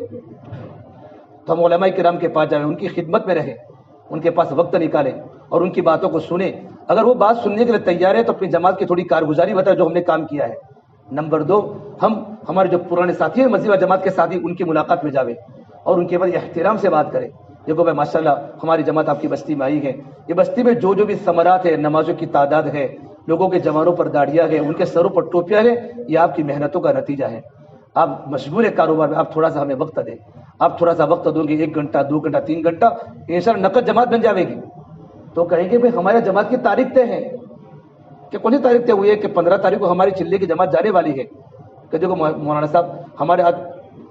تو ہم علماء کرام کے پاس جائیں، ان کی خدمت میں رہیں، ان کے پاس وقت نکالیں اور ان کی باتوں کو سنیں. اگر وہ بات سننے کے لیے تیار ہے تو اپنی جماعت کی تھوڑی کارگزاری بتائے جو ہم نے کام کیا ہے. نمبر 2، ہمارے جو پرانے ساتھی ہیں مسجد و جماعت کے ساتھی، ان کی ملاقات میں جاویں اور ان کے بعد احترام سے بات کریں. دیکھو بھائی ماشاءاللہ ہماری جماعت آپ کی بستی میں آئی ہے، یہ بستی میں جو بھی ثمرات ہے، نمازوں کی تعداد ہے، لوگوں کے جوانوں پر داڑیاں ہیں، ان کے سروں پر ٹوپیاں ہیں، یہ آپ کی محنتوں کا نتیجہ ہے. آپ مشغول ہے کاروبار میں، آپ تھوڑا سا ہمیں وقت دیں. آپ تھوڑا سا وقت دو گے، 1 گھنٹہ 2 گھنٹہ 3 گھنٹہ، انشاءاللہ نقد جماعت بن جاوے گی. تو کہیں گے بھائی ہمارے جماعت کی تاریخ طے ہے کہ کون سی تاریخ طے ہوئی ہے کہ 15 تاریخ کو ہماری چلے کی جماعت جانے والی ہے. کہ دیکھو مولانا صاحب ہمارے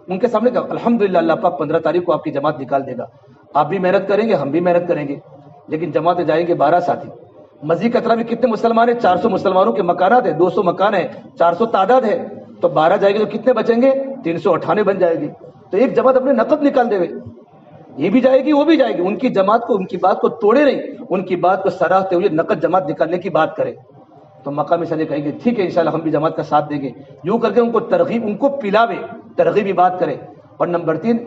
ان کے سامنے کہا الحمدللہ اللہ پاک 15 تاریخ کو آپ کی جماعت نکال دے گا. آپ بھی محنت کریں گے، ہم بھی محنت کریں گے، لیکن جماعت جائیں گے 12 ساتھی. مسجد کترا میں کتنے مسلمان ہیں؟ 400 مسلمانوں کے مکانات ہیں، 200 مکان ہیں، 400 تعداد ہے. تو 12 جائے گے تو کتنے بچیں گے؟ 398 بن جائے گی. تو ایک جماعت اپنے نقد نکال دے گے، یہ بھی جائے گی وہ بھی جائے گی. ان کی جماعت کو، ان کی بات کو توڑے نہیں، ان کی بات کو سراہتے ہوئے نقد جماعت نکالنے کی بات کرے. تو مقامی صدر کہیں گے ٹھیک ہے انشاءاللہ ہم بھی جماعت کا ساتھ دیں گے. یوں کر کے ان کو ترغیب، ان کو پلاوے، ترغیبی بات کرے. اور نمبر 3،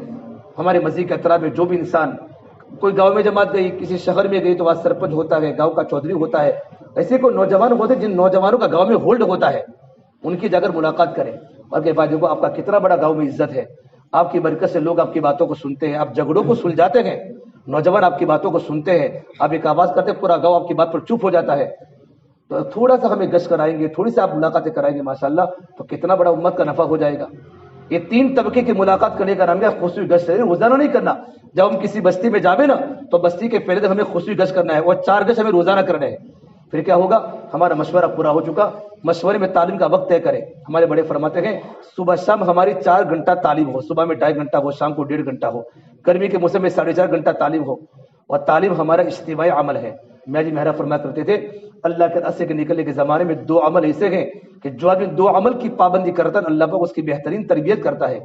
ہمارے مسجد کے اطراف میں جو بھی انسان، کوئی گاؤں میں جماعت گئی، کسی شہر میں گئی تو وہاں سرپنچ ہوتا ہے، گاؤں کا چودھری ہوتا ہے، ایسے کوئی نوجوان ہوتے جن نوجوانوں کا گاؤں میں ہولڈ ہوتا ہے، ان کی جا کر ملاقات کریں اور کہ بھائی دیکھو آپ کا کتنا بڑا گاؤں میں عزت ہے، آپ کی برکت سے لوگ آپ کی باتوں کو سنتے ہیں، آپ جھگڑوں کو سلجھاتے ہیں، نوجوان آپ کی باتوں کو سنتے ہیں، آپ ایک آواز کرتے پورا گاؤں آپ کی بات پر چپ ہو جاتا ہے. تو تھوڑا سا ہمیں گشت کرائیں گے، تھوڑی سی آپ ملاقاتیں کرائیں گے ماشاءاللہ، تو کتنا بڑا امت کا نفع ہو جائے گا. یہ 3 طبقے کی ملاقات کرنے کا نام ہے خصوصی گشت ہے، روزانہ نہیں کرنا. جب ہم کسی بستی میں جاویں نا تو بستی کے پہلے دن ہمیں خصوصی گشت کرنا ہے، وہ 4 گشت ہمیں روزانہ کرنے ہیں. پھر کیا ہوگا؟ ہمارا مشورہ پورا ہو چکا. مشورے میں تعلیم کا وقت طے کریں. ہمارے بڑے فرماتے ہیں صبح شام ہماری 4 گھنٹہ تعلیم ہو، صبح میں 2.5 گھنٹہ ہو، شام کو 1.5 گھنٹہ ہو، گرمی کے موسم میں 4.5 گھنٹہ تعلیم ہو. اور تعلیم ہمارا اجتماعی عمل ہے. میں جی مہرا فرمایا کرتے تھے اللہ کے راستے کے نکلنے کے زمانے میں 2 عمل ایسے ہیں کہ جو آدمی 2 عمل کی پابندی کرتا ہے اللہ پاک اس کی بہترین تربیت کرتا ہے.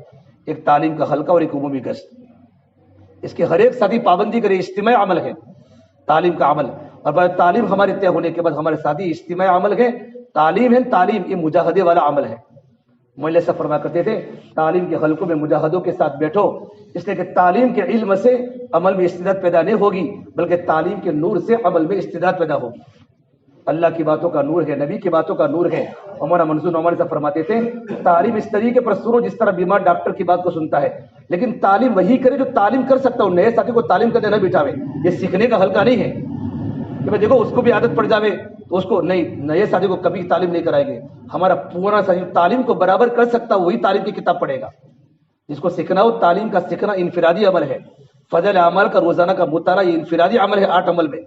ایک تعلیم کا حلقہ اور ایک عمومی گشت. اس کے ہر ایک ساتھی پابندی کرے، اجتماعی عمل ہے تعلیم کا عمل. اور بعد تعلیم ہمارے طے ہونے کے بعد ہمارے ساتھی اجتماعی عمل ہے، تعلیم ہے، تعلیم یہ مجاہدے والا عمل ہے. مولوی صاحب فرمایا کرتے تھے تعلیم کے حلقوں میں مجاہدوں کے ساتھ بیٹھو، اس لیے کہ تعلیم کے علم سے عمل میں استعداد پیدا نہیں ہوگی بلکہ تعلیم کے نور سے عمل میں استعداد پیدا ہوگی. اللہ کی باتوں کا نور ہے، نبی کی باتوں کا نور ہے. مولانا منظور نعمانی صاحب فرماتے تھے تعلیم اس طریقے پر سنو جس طرح بیمار ڈاکٹر کی بات کو سنتا ہے، لیکن تعلیم وہی کرے جو تعلیم کر سکتا ہو. نئے ساتھی کو تعلیم کرنے نہ بٹھاوے، یہ سیکھنے کا حلقہ نہیں ہے کہ میں دیکھو اس کو بھی عادت پڑ جاوے تو اس کو نہیں، نئے ساتھی کو کبھی تعلیم نہیں کرائیں گے. ہمارا پورا ساتھی تعلیم کو برابر کر سکتا وہی تعلیم کی کتاب پڑھے گا. جس کو سیکھنا ہو، تعلیم کا سیکھنا انفرادی عمل ہے. فضل اعمال کا روزانہ کا مطالعہ یہ انفرادی عمل ہے. 8 عمل میں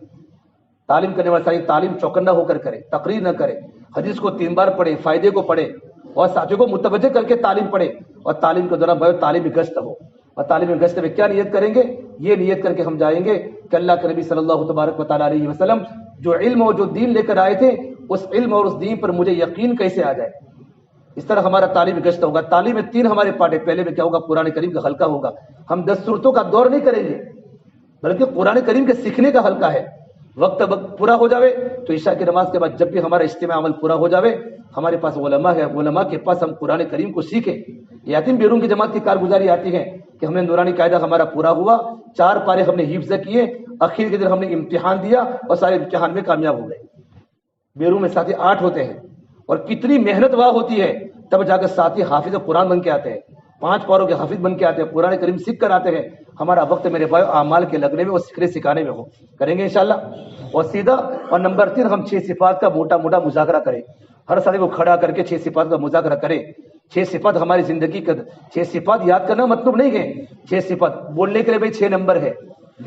تعلیم کرنے والا ساتھی تعلیم چوکنا ہو کر کرے، تقریر نہ کرے، حدیث کو 3 بار پڑھے، فائدے کو پڑھے اور ساتھیوں کو متوجہ کر کے تعلیم پڑھے. اور تعلیم کے دوران بھائی تعلیمی گشت ہو. اور تعلیمی گشت میں کیا نیت کریں گے؟ یہ نیت کر کے ہم جائیں گے کہ اللہ کے نبی صلی اللہ تبارک و تعالیٰ علیہ وسلم جو علم اور جو دین لے کر آئے تھے اس علم اور اس دین پر مجھے یقین کیسے آ جائے. اس طرح ہمارا تعلیمی گشت ہوگا. تعلیم میں 3 ہمارے پارٹ ہے. پہلے میں کیا ہوگا؟ قرآن کریم کا حلقہ ہوگا. ہم 10 صورتوں کا دور نہیں کریں گے بلکہ قرآن کریم کے سیکھنے کا حلقہ ہے. وقت پورا ہو جاوے تو عشاء کی نماز کے بعد جب بھی ہمارا اجتماع عمل پورا ہو جاوے ہمارے پاس علماء ہے، علماء کے پاس ہم قرآن کریم کو سیکھیں. یتیم بیرون کی جماعت کی کارگزاری آتی ہے کہ ہمیں نورانی قاعدہ ہمارا پورا ہوا، 4 پارے ہم نے حفظ کیے آخر کے دن ہم نے امتحان دیا اور سارے امتحان میں کامیاب ہو گئے۔ بیرون میں ساتھی 8 ہوتے ہیں اور کتنی محنت وہاں ہوتی ہے، تب جا کر ساتھی حافظ قرآن بن کے آتے ہیں، 5 پاروں کے حافظ بن کے آتے ہیں، قرآن کریم سیکھ کر آتے ہیں۔ ہمارا وقت میرے بھائی اعمال کے لگنے میں اور سیکھنے سکھانے میں ہو، کریں گے انشاءاللہ۔ اور سیدھا اور نمبر 3 ہم 6 صفات کا موٹا موٹا مذاکرہ کریں، ہر ساتھی کو کھڑا کر کے 6 صفات کا مذاکرہ کریں۔ 6 صفات ہماری زندگی کا، 6 صفات یاد کرنا مطلب نہیں ہے، 6 صفات بولنے کے لیے بھائی 6 نمبر ہے،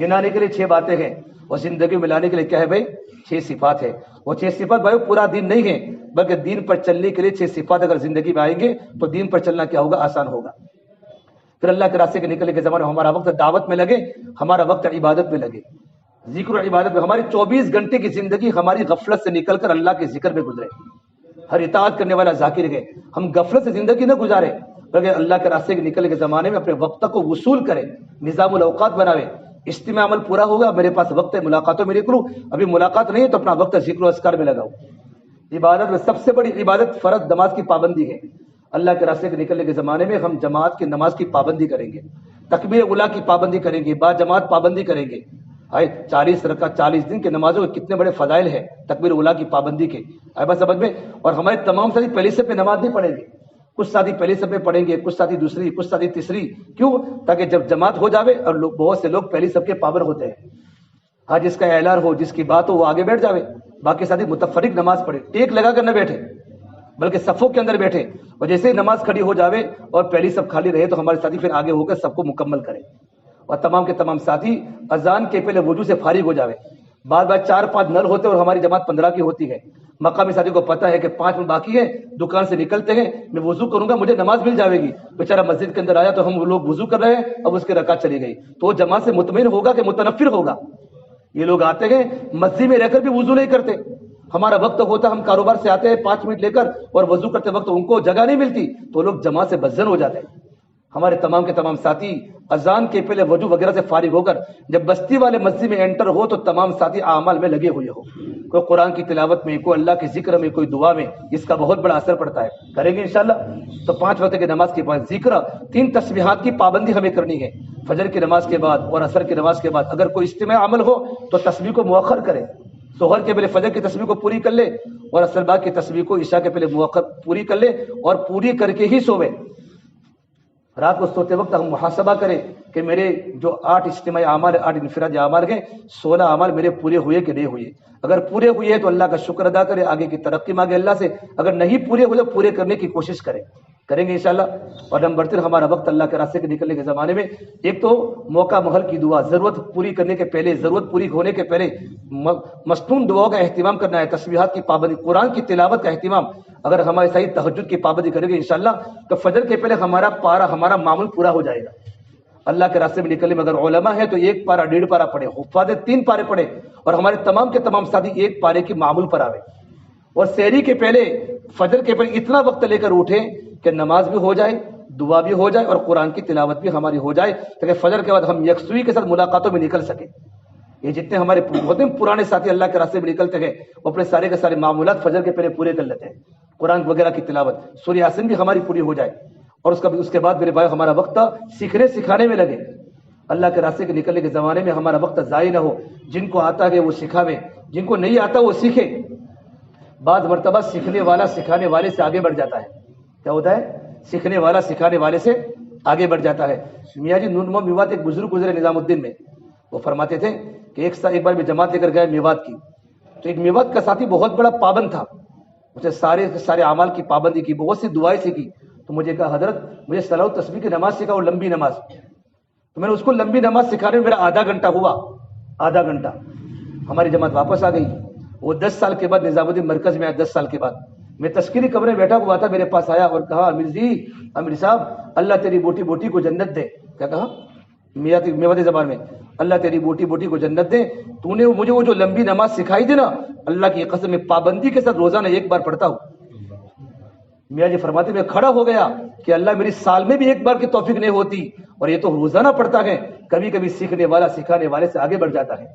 گنانے کے لیے 6 باتیں ہیں، اور زندگی میں لانے کے لیے کیا ہے بھائی 6 صفات ہے۔ وہ 6 صفات بھائی پورا دین نہیں ہے، بلکہ دین پر چلنے کے لیے 6 صفات اگر زندگی میں آئیں گے تو دین پر چلنا کیا ہوگا، آسان ہوگا۔ پھر اللہ کے راستے کے نکلنے کے زمانے میں ہمارا وقت دعوت میں لگے، ہمارا وقت عبادت میں لگے، ذکر و عبادت میں۔ ہماری 24 گھنٹے کی زندگی ہماری غفلت سے نکل کر اللہ کے ذکر میں گزرے، ہر اطاعت کرنے والا ذاکر ہے۔ ہم غفلت سے زندگی نہ گزارے، بلکہ اللہ کے راستے کے نکلنے کے زمانے میں اپنے وقت کو وصول کرے، نظام الاوقات بناوے۔ اجتماع عمل پورا ہوگا، میرے پاس وقت ہے ملاقاتوں میں نکلوں، ابھی ملاقات نہیں ہے تو اپنا وقت ذکر و اذکار میں لگاؤ۔ عبادت میں سب سے بڑی عبادت فرض نماز کی پابندی ہے۔ اللہ کے راستے کے نکلنے کے زمانے میں ہم جماعت کی نماز کی پابندی کریں گے، تکبیر اولیٰ کی پابندی کریں گے، با جماعت پابندی کریں گے۔ 40 رکعت 40 دن کے نمازوں کے کتنے بڑے فضائل ہیں تکبیر اولیٰ کی پابندی کے، بات سمجھ میں۔ اور ہمارے تمام ساتھی پہلی صف پہ نماز نہیں پڑھیں گے، کچھ ساتھی پہلی صف میں پڑھیں گے، کچھ ساتھی دوسری، کچھ ساتھی تیسری، کیوں؟ تاکہ جب جماعت ہو جاوے، اور بہت سے لوگ پہلی صف کے پابند ہوتے ہیں، جس کا اعلان ہو، جس کی بات ہو، وہ آگے بیٹھ جاوے، باقی ساتھی متفرق نماز پڑھے، ٹیک لگا کر نہ بیٹھے، بلکہ صفوں کے اندر بیٹھے، اور جیسے ہی نماز کھڑی ہو جاوے اور پہلی صف خالی رہے تو ہمارے ساتھی پھر آگے ہو کر سب کو مکمل کریں۔ اور تمام کے تمام ساتھی اذان کے پہلے وضو سے فارغ ہو جاوے۔ بعض 4-5 نل ہوتے اور ہماری جماعت 15 کی ہوتی ہے، مقامی ساتھی کو پتہ ہے کہ 5 منٹ باقی ہے، دکان سے نکلتے ہیں، میں وضو کروں گا، مجھے نماز مل جاوے گی، بیچارہ مسجد کے اندر آیا تو ہم لوگ وضو کر رہے ہیں، اب اس کی رکعت چلی گئی، تو وہ جماعت سے مطمئن ہوگا کہ متنفر ہوگا۔ یہ لوگ آتے ہیں مسجد میں رہ کر بھی وضو نہیں کرتے، ہمارا وقت ہوتا ہم کاروبار سے آتے ہیں 5 منٹ لے کر، اور وضو کرتے وقت ان کو جگہ نہیں ملتی تو لوگ جماعت سے بدزن ہو جاتے ہیں۔ ہمارے تمام کے تمام ساتھی اذان کے پہلے وضو وغیرہ سے فارغ ہو کر جب بستی والے مسجد میں انٹر ہو تو تمام ساتھی اعمال میں لگے ہوئے ہو، کوئی قرآن کی تلاوت میں، کوئی اللہ کے ذکر میں، کوئی دعا میں، اس کا بہت بڑا اثر پڑتا ہے۔ کریں گے انشاءاللہ۔ تو 5 وقت کی نماز کے بعد ذکر، 3 تسبیحات کی پابندی ہمیں کرنی ہے، فجر کی نماز کے بعد اور عصر کی نماز کے بعد۔ اگر کوئی اجتماع عمل ہو تو تسبیح کو مؤخر کرے، ظہر کے پہلے فجر کی تسبیح کو پوری کر لے، اور عصر بعد کی تسبیح کو عشاء کے پہلے مؤخر پوری کر لے، اور پوری کر کے ہی سوے۔ رات کو سوتے وقت ہم محاسبہ کریں کہ میرے جو 8 اجتماعی اعمال، 8 انفرادی اعمال ہیں، 16 اعمال میرے پورے ہوئے کہ نہیں ہوئے۔ اگر پورے ہوئے تو اللہ کا شکر ادا کرے، آگے کی ترقی مانگے اللہ سے، اگر نہیں پورے ہوئے پورے کرنے کی کوشش کریں گے انشاءاللہ۔ اور نمبر 3 ہمارا وقت اللہ کے راستے کے نکلنے کے زمانے میں، ایک تو موقع محل کی دعا، ضرورت پوری کرنے کے پہلے، ضرورت پوری ہونے کے پہلے مصنون دعاؤں کا اہتمام کرنا ہے، تسبیحات کی پابندی، قرآن کی تلاوت کا اہتمام۔ اگر ہمارے صحیح تہجد کی پابندی کریں گے انشاءاللہ تو فجر کے پہلے ہمارا پارا، ہمارا معمول پورا ہو جائے گا۔ اللہ کے راستے میں نکلنے میں اگر علماء ہے تو 1 پارا 1.5 پارا پڑھے، حفاظ 3 پارے پڑھے، اور ہمارے تمام کے تمام ساتھی 1 پارے کی معمول پر آوے، اور سحری کے پہلے، فجر کے پہلے اتنا وقت لے کر اٹھیں کہ نماز بھی ہو جائے، دعا بھی ہو جائے، اور قرآن کی تلاوت بھی ہماری ہو جائے، تاکہ فجر کے بعد ہم یکسوئی کے ساتھ ملاقاتوں میں نکل سکیں۔ یہ جتنے ہمارے ہوتے ہیں پرانے ساتھی اللہ کے راستے میں نکلتے ہیں، وہ اپنے سارے کے سارے معمولات فجر کے پہلے پورے کر لیتے ہیں، قرآن وغیرہ کی تلاوت، سورہ یاسین بھی ہماری پوری ہو جائے، اور اس کے بعد میرے بھائی ہمارا وقت سیکھنے سکھانے میں لگے۔ اللہ کے راستے کے نکلنے کے زمانے میں ہمارا وقت ضائع نہ ہو، جن کو آتا ہے وہ سکھاوے، جن کو نہیں آتا وہ سیکھے۔ بعض مرتبہ سیکھنے والا سکھانے والے سے آگے بڑھ جاتا ہے، کیا ہوتا ہے؟ سیکھنے والا سکھانے والے سے آگے بڑھ جاتا ہے۔ میاں جی نون محمد میوات ایک بزرگ گزرے نظام الدین میں، وہ فرماتے تھے کہ ایک بار میں جماعت لے کر گئے میوات کی، تو ایک میوات کا ساتھی بہت بڑا پابند تھا، مجھے سارے اعمال کی پابندی کی، بہت سی دعائیں سیکھی، تو مجھے کہا حضرت مجھے صلاح و تسبیح کی نماز سکھاؤ، لمبی نماز۔ تو میں نے اس کو لمبی نماز سکھانے میں میرا آدھا گھنٹہ ہوا، آدھا گھنٹہ۔ ہماری جماعت واپس آ گئی، وہ 10 سال کے بعد نظام الدین مرکز میں آیا، 10 سال کے بعد میں تذکیری کمرے میں بیٹھا ہوا تھا، میرے پاس آیا اور کہا امیر صاحب اللہ تیری بوٹی بوٹی کو جنت دے۔ کیا کہا؟ میواتی زبان میں، اللہ تیری بوٹی بوٹی کو جنت دے، تو نے مجھے وہ جو لمبی نماز سکھائی تھی نا، اللہ کی قسم میں پابندی کے ساتھ روزانہ 1 بار پڑھتا ہوں۔ میاں جی فرماتے میں کھڑا ہو گیا کہ اللہ میری سال میں بھی 1 بار کی توفیق نہیں ہوتی، اور یہ تو روزانہ پڑھتا ہے۔ کبھی کبھی سیکھنے والا سکھانے والے سے آگے بڑھ جاتا ہے۔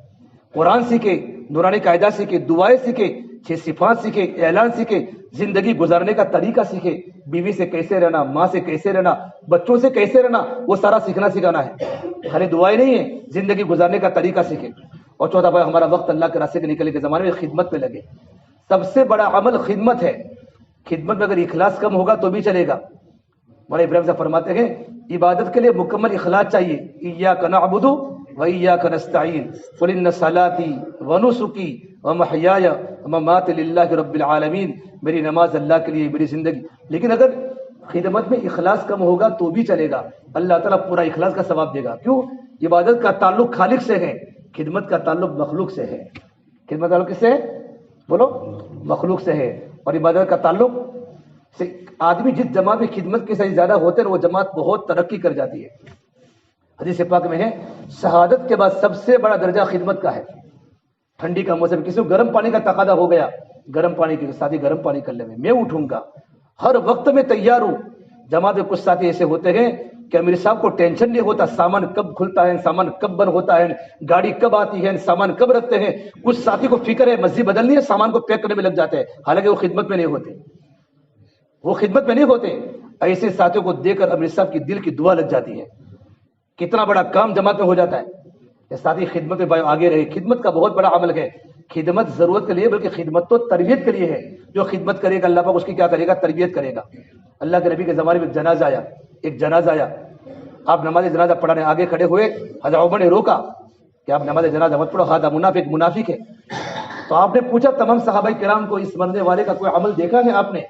قرآن سیکھے، نورانی قاعدہ سیکھے، دعائیں سیکھے، 6 صفات سیکھے، اعلان سیکھے، زندگی گزارنے کا طریقہ سیکھے، بیوی سے کیسے رہنا، ماں سے کیسے رہنا، بچوں سے کیسے رہنا، وہ سارا سیکھنا سکھانا ہے۔ خالی دعائیں نہیں ہے، زندگی گزارنے کا طریقہ سیکھے۔ اور چوتھا بھائی ہمارا وقت اللہ کے راستے کے نکلنے کے زمانے میں خدمت میں لگے. سب سے بڑا عمل خدمت ہے. خدمت میں اگر اخلاص کم ہوگا تو بھی چلے گا. مولانا ابراہیم صاحب فرماتے ہیں عبادت کے لیے مکمل اخلاص چاہیے. ایاک نعبد و ایاک نستعین قل ان صلاتی و نسکی و محیای و مماتی للہ رب العالمین. میری نماز اللہ کے لیے، میری زندگی. لیکن اگر خدمت میں اخلاص کم ہوگا تو بھی چلے گا. اللہ تعالیٰ پورا اخلاص کا ثواب دے گا. کیوں؟ عبادت کا تعلق خالق سے ہے، خدمت کا تعلق مخلوق سے ہے. خدمت کا تعلق کس سے ہے؟ بولو. مخلوق سے ہے. اور عبادت کا تعلق سے آدمی جس جماعت میں خدمت کے صحیح زیادہ ہوتے ہیں وہ جماعت بہت ترقی کر جاتی ہے. حدیث پاک میں ہے شہادت کے بعد سب سے بڑا درجہ خدمت کا ہے. ٹھنڈی کا موسم، کسی کو گرم پانی کا تقاضا ہو گیا، گرم پانی کے ساتھی گرم پانی کر لیں گے، میں اٹھوں گا، ہر وقت میں تیار ہوں. جماعت میں کچھ ساتھی ایسے ہوتے ہیں کہ امیر صاحب کو ٹینشن نہیں ہوتا سامان کب کھلتا ہے، سامان کب بند ہوتا ہے، گاڑی کب آتی ہے، سامان کب رکھتے ہیں. کچھ ساتھی کو فکر ہے مسجد بدلنی ہے، سامان کو پیک کرنے میں لگ جاتے ہیں، حالانکہ وہ خدمت میں نہیں ہوتے. وہ خدمت میں نہیں ہوتے. ایسے ساتھیوں کو دیکھ کر امیر صاحب کی دل کی دعا لگ جاتی ہے. کتنا بڑا کام جماعت میں ہو جاتا ہے. یہ ساتھی خدمت میں آگے رہے. خدمت کا بہت بڑا عمل ہے. خدمت ضرورت کے لیے بلکہ خدمت تو تربیت کے لیے ہے. جو خدمت کرے گا اللہ پاک اس کی کیا کرے گا؟ تربیت کرے گا. اللہ کے نبی کے زمانے میں ایک جنازہ آیا. آپ نماز جنازہ پڑھانے آگے کھڑے ہوئے. حضرت عمر نے روکا کہ آپ نماز جنازہ مت پڑھو، ہذا منافق ہے. تو آپ نے پوچھا تمام صحابہ کرام کو اس مرنے والے کا کوئی عمل دیکھا ہے آپ نے؟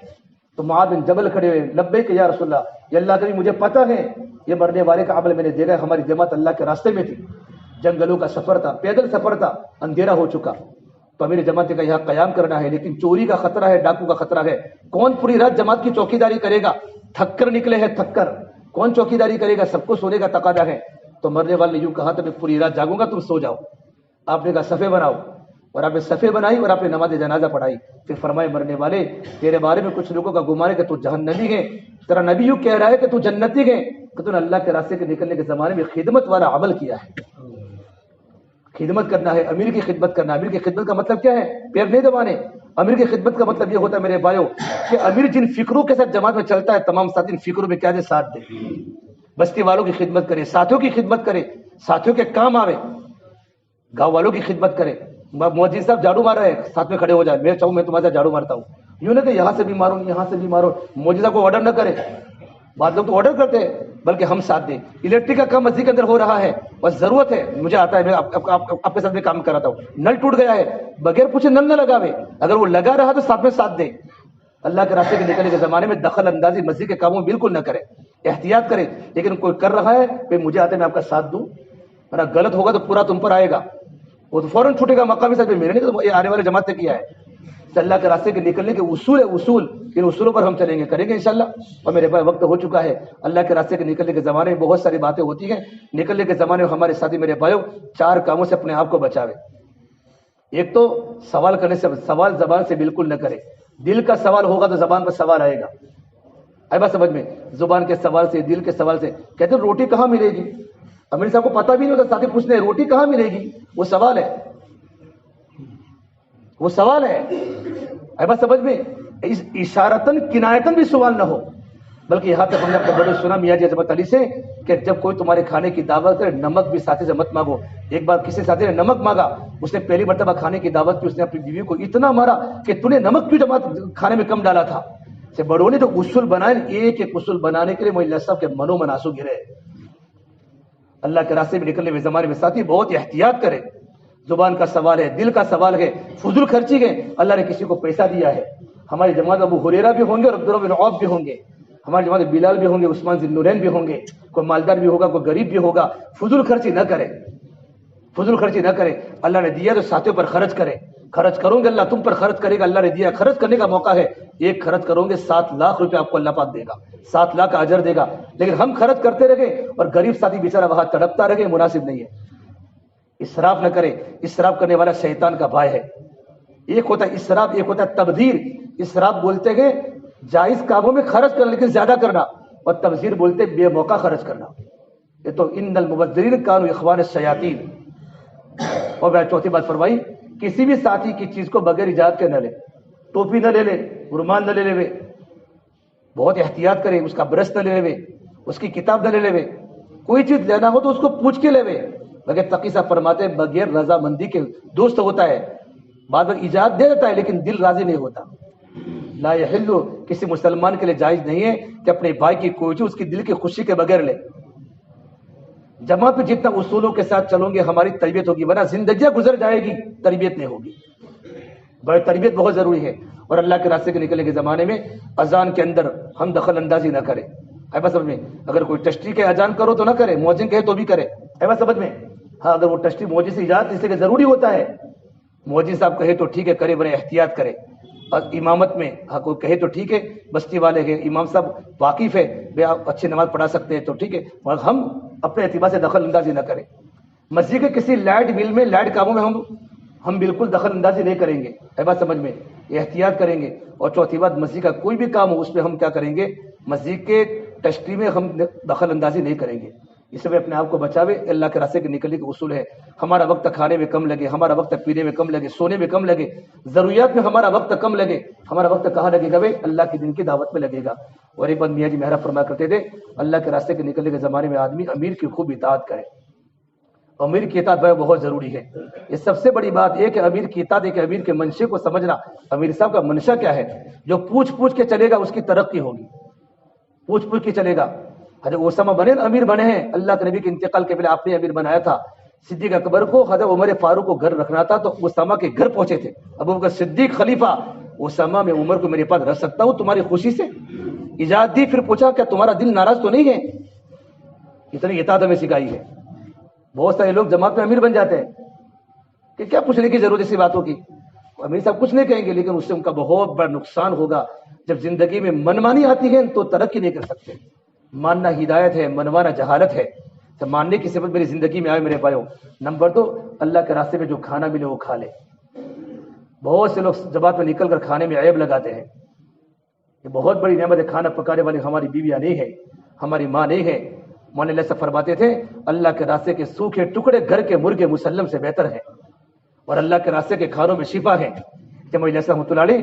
تو معاذ بن جبل کھڑے ہوئے، لبیک یا رسول اللہ، یہ اللہ کے مجھے پتہ ہے یہ مرنے والے کا عمل میں نے دیکھا ہے. ہماری جماعت اللہ کے راستے میں تھی، جنگلوں کا سفر تھا، پیدل سفر تھا، اندھیرا ہو چکا. تو میری جماعت کا یہاں قیام کرنا ہے، لیکن چوری کا خطرہ ہے، ڈاکو کا خطرہ ہے. کون پوری رات جماعت کی چوکیداری کرے گا؟ تھکر نکلے ہیں، تھکر. کون چوکیداری کرے گا؟ سب کو سونے کا تقاضا ہے. تو مرنے والے نے یوں کہا تھا میں پوری رات جاگوں گا، تم سو جاؤ. آپ نے کہا صفے بناؤ، اور آپ نے صفے بنائی اور آپ نے نماز جنازہ پڑھائی. پھر فرمائے مرنے والے تیرے بارے میں کچھ لوگوں کا گمان ہے کہ تو جہنمی ہے، تیرا نبی یوں کہہ رہا ہے کہ تو جنتی ہے کہ تو نے اللہ کے راستے کے نکلنے کے زمانے میں خدمت والا عمل کیا ہے. خدمت کرنا ہے، امیر کی خدمت کرنا. امیر کی خدمت کا مطلب کیا ہے؟ پیر نہیں دبانے. امیر کی خدمت کا مطلب یہ ہوتا ہے میرے بھائیوں کہ امیر جن فکروں کے ساتھ جماعت میں چلتا ہے تمام ساتھی ان فکروں میں کیا دے؟ ساتھ دے. بستی والوں کی خدمت کرے، ساتھیوں کی خدمت کرے، ساتھیوں کے کام آوے. گاؤں والوں کی خدمت کرے. مودی صاحب جھاڑو مار رہے ہیں، ساتھ میں کھڑے ہو جائے، میں چاہوں میں تمہارے ساتھ جھاڑو مارتا ہوں. یوں نہ کہ یہاں سے بھی مارو یہاں سے بھی مارو. مودی صاحب کو آرڈر نہ کرے. بعض لوگ تو آرڈر کرتے ہیں، بلکہ ہم ساتھ دیں. الیکٹرک کا کام مسجد کے اندر ہو رہا ہے، بس ضرورت ہے، مجھے آتا ہے، میں آپ کے ساتھ میں کام کراتا ہوں. نل ٹوٹ گیا ہے، بغیر پوچھے نل نہ لگاوے. اگر وہ لگا رہا تو ساتھ میں ساتھ دیں. اللہ کے راستے کے نکلنے کے زمانے میں دخل اندازی مسجد کے کاموں میں بالکل نہ کرے. احتیاط کرے. لیکن کوئی کر رہا ہے پھر مجھے آتا ہے میں آپ کا ساتھ دوں، ورنہ غلط ہوگا تو پورا تم پر آئے گا. وہ تو فوراً چھوٹے گا. مقامی صاحب میرے نہیں تو یہ آنے والے جماعت نے کیا ہے. اللہ کے راستے کے نکلنے کے اصول ہے، اصول. ان اصولوں پر ہم چلیں گے، کریں گے انشاءاللہ. اور میرے پاس وقت ہو چکا ہے. اللہ کے راستے کے نکلنے کے زمانے میں بہت ساری باتیں ہوتی ہیں. نکلنے کے زمانے میں ہمارے ساتھی میرے بھائیوں 4 کاموں سے اپنے آپ کو بچاوے. ایک تو سوال کرنے سے، سوال زبان سے بالکل نہ کرے. دل کا سوال ہوگا تو زبان پر سوال آئے گا. آئے بات سمجھ میں؟ زبان کے سوال سے، دل کے سوال سے. کہتے ہیں روٹی کہاں ملے گی؟ امیر صاحب کو پتہ بھی نہیں ہوتا، ساتھی پوچھتے ہیں روٹی کہاں ملے گی؟ وہ سوال ہے، وہ سوال ہے. آئے بات سمجھ میں؟ اس اشارتن کنایتن بھی سوال نہ ہو. بلکہ یہاں تک ہم نے اپنے بڑے سنا میاں جی عظمت علی سے کہ جب کوئی تمہارے کھانے کی دعوت کرے نمک بھی ساتھی سے مت مانگو. ایک بار کسی ساتھی نے نمک مانگا، اس نے پہلی مرتبہ کھانے کی دعوت کی، اس نے اپنی بیوی کو اتنا مارا کہ تو نے نمک کیوں جماعت کھانے میں کم ڈالا تھا. سے بڑوں نے جو اصول بنائے، ایک ایک اصول بنانے کے لیے مولوی صاحب کے منو مناسو گرے. اللہ کے راستے میں نکلنے میں زمانے میں ساتھی بہت احتیاط کرے. زبان کا سوال ہے، دل کا سوال ہے، فضول خرچی ہے. اللہ نے کسی کو پیسہ دیا ہے. ہماری جماعت ابو ہریرہ بھی ہوں گے اور عبدالرحمن بن عوف بھی ہوں گے. ہماری جماعت بلال بھی ہوں گے، عثمان ذی النورین بھی ہوں گے. کوئی مالدار بھی ہوگا، کوئی غریب بھی ہوگا. فضول خرچی نہ کرے، فضول خرچی نہ کرے. اللہ نے دیا تو ساتھیوں پر خرچ کرے. خرچ کرو گے اللہ تم پر خرچ کرے گا. اللہ نے دیا، خرچ کرنے کا موقع ہے. ایک خرچ کرو گے 7 لاکھ روپے آپ کو اللہ پاک دے گا، 7 لاکھ کا اجر دے گا. لیکن ہم خرچ کرتے رہے اور غریب ساتھی بیچارہ وہاں تڑپتا رہے، مناسب نہیں ہے. اسراف نہ کرے. اسراف کرنے والا شیطان کا بھائی ہے. ایک ہوتا ہے اسراف، ایک ہوتا ہے تبذیر. اسراف بولتے ہیں جائز کاموں میں خرچ کرنا لیکن زیادہ کرنا، اور تبذیر بولتے بے موقع خرچ کرنا. یہ تو ان المبذرین کانوا اخوان الشیاطین. اور میں چوتھی بات فرمائی، کسی بھی ساتھی کی چیز کو بغیر اجازت کے نہ لے. ٹوپی نہ لے لے، رومال نہ لے لے، بہت احتیاط کرے. اس کا برش نہ لے لے، اس کی کتاب نہ لے لے. کوئی چیز لینا ہو تو اس کو پوچھ کے لے. بغیر تقی صاحب فرماتے ہیں بغیر رضامندی کے دوست ہوتا ہے، بعد میں ایجاد دے دیتا ہے لیکن دل راضی نہیں ہوتا. لا یحل، کسی مسلمان کے لیے جائز نہیں ہے کہ اپنے بھائی کی کوئی اس کی دل کی خوشی کے بغیر لے. جماعت میں جتنا اصولوں کے ساتھ چلوں گے ہماری تربیت ہوگی، ورنہ زندگیاں گزر جائے گی، تربیت نہیں ہوگی. بھائی تربیت بہت ضروری ہے. اور اللہ کے راستے کے نکلنے کے زمانے میں اذان کے اندر ہم دخل اندازی نہ کریں. ہے بات سمجھ میں؟ اگر کوئی ٹسٹی کے اذان کرو تو نہ کرے، مؤذن کہے تو بھی کرے. ہے بات سمجھ میں؟ ہاں اگر وہ ٹسٹی مؤذن سے اجازت اس لیے ضروری ہوتا ہے، مؤذن صاحب کہے تو ٹھیک ہے کرے، ورنہ احتیاط کرے. اور امامت میں ہاں کوئی کہے تو ٹھیک ہے، بستی والے ہیں امام صاحب واقف ہے، بے آپ اچھی نماز پڑھا سکتے ہیں تو ٹھیک ہے، مگر ہم اپنے اعتبار سے دخل اندازی نہ کریں. مسجد کے کسی لائٹ بل میں لائٹ کاموں میں ہم بالکل دخل اندازی نہیں کریں گے. ہے بات سمجھ میں؟ احتیاط کریں گے. اور چوتھی بات، مسجد کا کوئی بھی کام ہو اس پہ ہم کیا کریں گے، مسجد کے ٹسٹی میں ہم دخل اندازی نہیں کریں گے. اس میں اپنے آپ کو بچاوے. اللہ کے راستے کے نکلنے کے اصول ہے ہمارا وقت کھانے میں کم لگے، ہمارا وقت پینے میں کم لگے، سونے میں کم لگے، ضروریات میں ہمارا وقت کم لگے. ہمارا وقت کہاں لگے گا؟ اللہ کے دین کی دعوت میں لگے گا. اور ایک بات میاں جی مہرا فرمایا کرتے تھے، اللہ کے راستے کے نکلنے کے زمانے میں آدمی امیر کی خوب اطاعت کرے. امیر کی اطاعت بہت ضروری ہے. یہ سب سے بڑی بات یہ کہ امیر کی اطاعت ہے کہ امیر کے منشے کو سمجھنا. امیر صاحب کا منشا کیا ہے؟ جو پوچھ پوچھ کے چلے گا اس کی ترقی ہوگی، پوچھ پوچھ کے چلے گا. حضرت اسامہ بنے امیر بنے ہیں، اللہ کے نبی کے انتقال کے پہلے آپ نے امیر بنایا تھا. صدیق اکبر کو حضرت عمر فاروق کو گھر رکھنا تھا تو اسامہ کے گھر پہنچے تھے. ابوبکر صدیق خلیفہ، اسامہ میں عمر کو میرے پاس رکھ سکتا ہوں تمہاری خوشی سے؟ اجازت دی. پھر پوچھا کیا تمہارا دل ناراض تو نہیں ہے؟ اتنی اطاعت ہمیں سکھائی ہے. بہت سارے لوگ جماعت میں امیر بن جاتے ہیں کہ کیا پوچھنے کی ضرورت اسی باتوں کی. امیر صاحب کچھ نہیں کہیں گے لیکن اس سے ان کا بہت بڑا نقصان ہوگا. جب زندگی میں منمانی آتی ہے تو ترقی نہیں کر سکتے. ماننا ہدایت ہے، منوانا جہالت ہے. تو ماننے کی صفت میری زندگی میں آئے میرے بھائیوں. نمبر 2، اللہ کے راستے میں جو کھانا ملے وہ کھا لے. بہت سے لوگ جماعت میں نکل کر کھانے میں عیب لگاتے ہیں. یہ بہت بڑی نعمت ہے. کھانا پکانے والی ہماری بیویاں نہیں ہے، ہماری ماں نہیں ہے. مولانا اللہ سے فرماتے تھے اللہ کے راستے کے سوکھے ٹکڑے گھر کے مرغے مسلم سے بہتر ہیں، اور اللہ کے راستے کے کھانوں میں شفا ہے. جب مولانا رحمۃ اللہ علیہ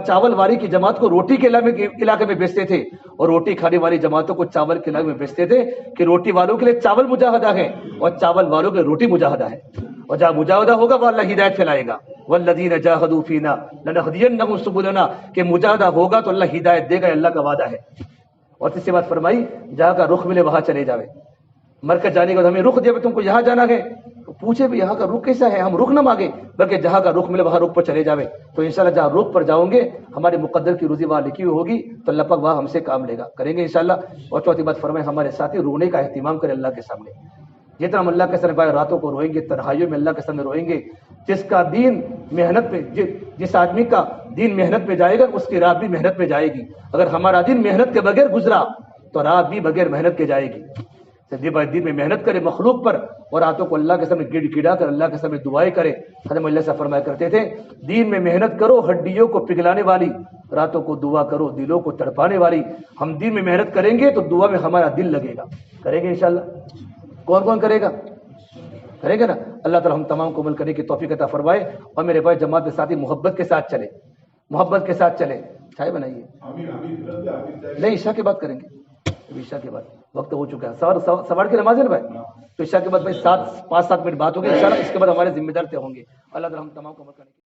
چاول والی کی جماعت کو روٹی کے علاقے میں بیچتے تھے اور روٹی کھانے والی جماعتوں کو چاول کے علاقے میں بیچتے تھے کہ روٹی والوں کے لیے چاول مجاہدہ ہے اور چاول والوں کے لیے روٹی مجاہدہ ہے. اور جہاں مجاہدہ ہوگا وہ اللہ ہدایت پھیلائے گا. والذین جاہدوا فینا لنہدینہم سبلنا، کہ مجاہدہ ہوگا تو اللہ ہدایت دے گا، اللہ کا وعدہ ہے. اور تیسری بات فرمائی جہاں کا رخ ملے وہاں چلے جاوے. مر کر جانے کے بعد ہمیں رخ دیا تم کو یہاں جانا ہے تو پوچھے بھی یہاں کا رخ کیسا ہے، ہم رخ نہ مانگے بلکہ جہاں کا رخ ملے وہاں رخ پر چلے جاوے. تو انشاءاللہ جہاں رخ پر جاؤں گے ہمارے مقدر کی روزی وہاں لکھی ہوئی ہوگی تو اللہ پاک وہاں ہم سے کام لے گا، کریں گے انشاءاللہ. اور چوتھی بات فرمائے ہمارے ساتھی رونے کا اہتمام کریں اللہ کے سامنے. جتنا ہم اللہ کے سامنے راتوں کو روئیں گے، تنہائیوں میں اللہ کے سامنے روئیں گے. جس کا دین محنت پہ، جس آدمی کا دین محنت پہ جائے گا اس کی رات بھی محنت پہ جائے گی. اگر ہمارا دین محنت کے بغیر گزرا تو رات بھی بغیر محنت کے جائے گی. دین میں محنت کرے مخلوق پر اور راتوں کو اللہ کے سامنے گڑ گڑا کر اللہ کے سامنے دعائیں کرے. حضرت اللہ سے فرمایا کرتے تھے دین میں محنت کرو ہڈیوں کو پگھلانے والی، راتوں کو دعا کرو دلوں کو تڑپانے والی. ہم دین میں محنت کریں گے تو دعا میں ہمارا دل لگے گا. کریں گے انشاءاللہ. کون کون کرے گا؟ کرے گا نا. اللہ تعالی ہم تمام کو عمل کرنے کی توفیق عطا فرمائے. اور میرے بھائی جماعت کے ساتھی محبت کے ساتھ چلے، محبت کے ساتھ چلے. چائے بنائیے. نہیں عشاء کے بعد کریں گے. عشاء کے بعد وقت ہو چکا ہے. سوار کی نماز ہے نا بھائی، تو عشاء کے بعد بھائی 5-7 منٹ بات ہوگی انشاءاللہ. اس کے بعد ہمارے ذمہ دار ہوں گے. اللہ تعالی ہم تمام کو عمل کرنے کی